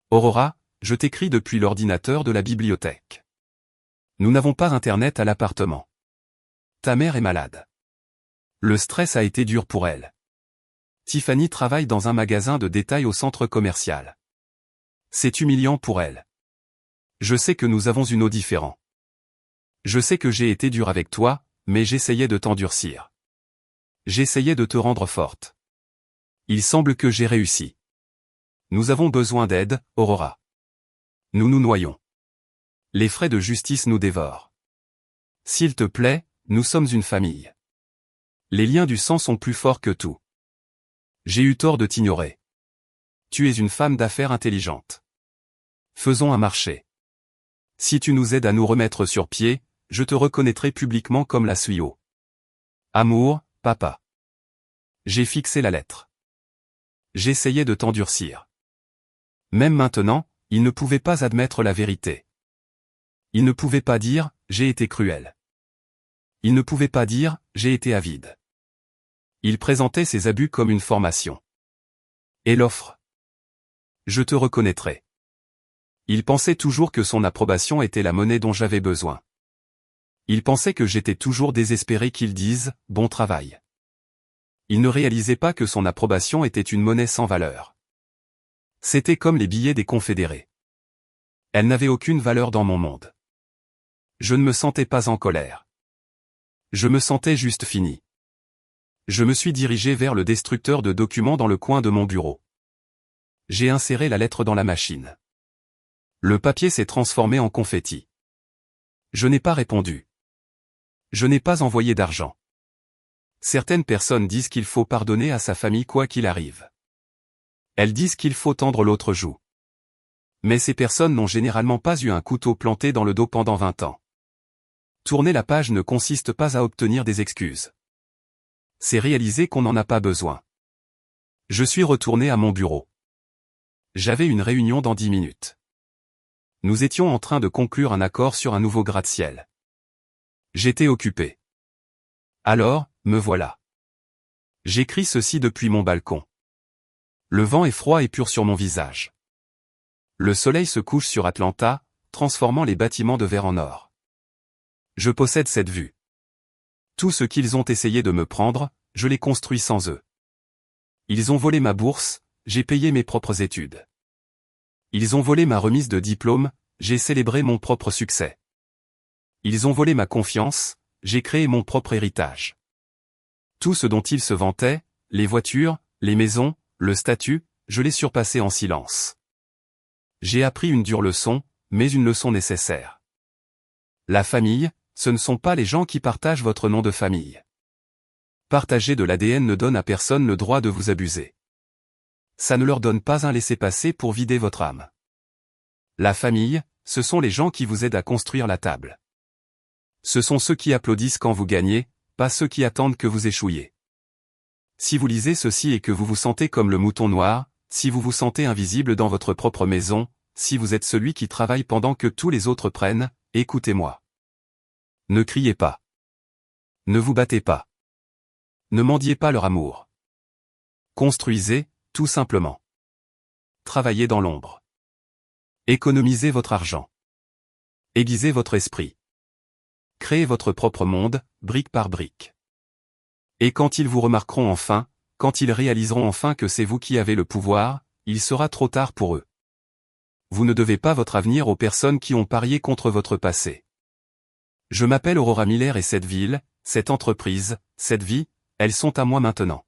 Aurora, je t'écris depuis l'ordinateur de la bibliothèque. Nous n'avons pas Internet à l'appartement. Ta mère est malade. Le stress a été dur pour elle. Tiffany travaille dans un magasin de détail au centre commercial. C'est humiliant pour elle. Je sais que nous avons une eau différente. Je sais que j'ai été dur avec toi, mais j'essayais de t'endurcir. J'essayais de te rendre forte. Il semble que j'ai réussi. Nous avons besoin d'aide, Aurora. Nous nous noyons. Les frais de justice nous dévorent. S'il te plaît, nous sommes une famille. Les liens du sang sont plus forts que tout. J'ai eu tort de t'ignorer. Tu es une femme d'affaires intelligente. Faisons un marché. Si tu nous aides à nous remettre sur pied, je te reconnaîtrai publiquement comme la CEO. Amour, papa. J'ai fixé la lettre. J'essayais de t'endurcir. Même maintenant, il ne pouvait pas admettre la vérité. Il ne pouvait pas dire, j'ai été cruel. Il ne pouvait pas dire, j'ai été avide. Il présentait ses abus comme une formation. Et l'offre. Je te reconnaîtrai. Il pensait toujours que son approbation était la monnaie dont j'avais besoin. Il pensait que j'étais toujours désespéré qu'il dise, bon travail. Il ne réalisait pas que son approbation était une monnaie sans valeur. C'était comme les billets des confédérés. Elle n'avait aucune valeur dans mon monde. Je ne me sentais pas en colère. Je me sentais juste fini. Je me suis dirigé vers le destructeur de documents dans le coin de mon bureau. J'ai inséré la lettre dans la machine. Le papier s'est transformé en confetti. Je n'ai pas répondu. Je n'ai pas envoyé d'argent. Certaines personnes disent qu'il faut pardonner à sa famille quoi qu'il arrive. Elles disent qu'il faut tendre l'autre joue. Mais ces personnes n'ont généralement pas eu un couteau planté dans le dos pendant 20 ans. Tourner la page ne consiste pas à obtenir des excuses. C'est réaliser qu'on n'en a pas besoin. Je suis retourné à mon bureau. J'avais une réunion dans 10 minutes. Nous étions en train de conclure un accord sur un nouveau gratte-ciel. J'étais occupé. Alors, me voilà. J'écris ceci depuis mon balcon. Le vent est froid et pur sur mon visage. Le soleil se couche sur Atlanta, transformant les bâtiments de verre en or. Je possède cette vue. Tout ce qu'ils ont essayé de me prendre, je l'ai construit sans eux. Ils ont volé ma bourse, j'ai payé mes propres études. Ils ont volé ma remise de diplôme, j'ai célébré mon propre succès. Ils ont volé ma confiance, j'ai créé mon propre héritage. Tout ce dont ils se vantaient, les voitures, les maisons, le statut, je l'ai surpassé en silence. J'ai appris une dure leçon, mais une leçon nécessaire. La famille, ce ne sont pas les gens qui partagent votre nom de famille. Partager de l'ADN ne donne à personne le droit de vous abuser. Ça ne leur donne pas un laissez-passer pour vider votre âme. La famille, ce sont les gens qui vous aident à construire la table. Ce sont ceux qui applaudissent quand vous gagnez, pas ceux qui attendent que vous échouiez. Si vous lisez ceci et que vous vous sentez comme le mouton noir, si vous vous sentez invisible dans votre propre maison, si vous êtes celui qui travaille pendant que tous les autres prennent, écoutez-moi. Ne criez pas. Ne vous battez pas. Ne mendiez pas leur amour. Construisez, tout simplement. Travaillez dans l'ombre. Économisez votre argent. Aiguisez votre esprit. Créez votre propre monde, brique par brique. Et quand ils vous remarqueront enfin, quand ils réaliseront enfin que c'est vous qui avez le pouvoir, il sera trop tard pour eux. Vous ne devez pas votre avenir aux personnes qui ont parié contre votre passé. Je m'appelle Aurora Miller et cette ville, cette entreprise, cette vie, elles sont à moi maintenant.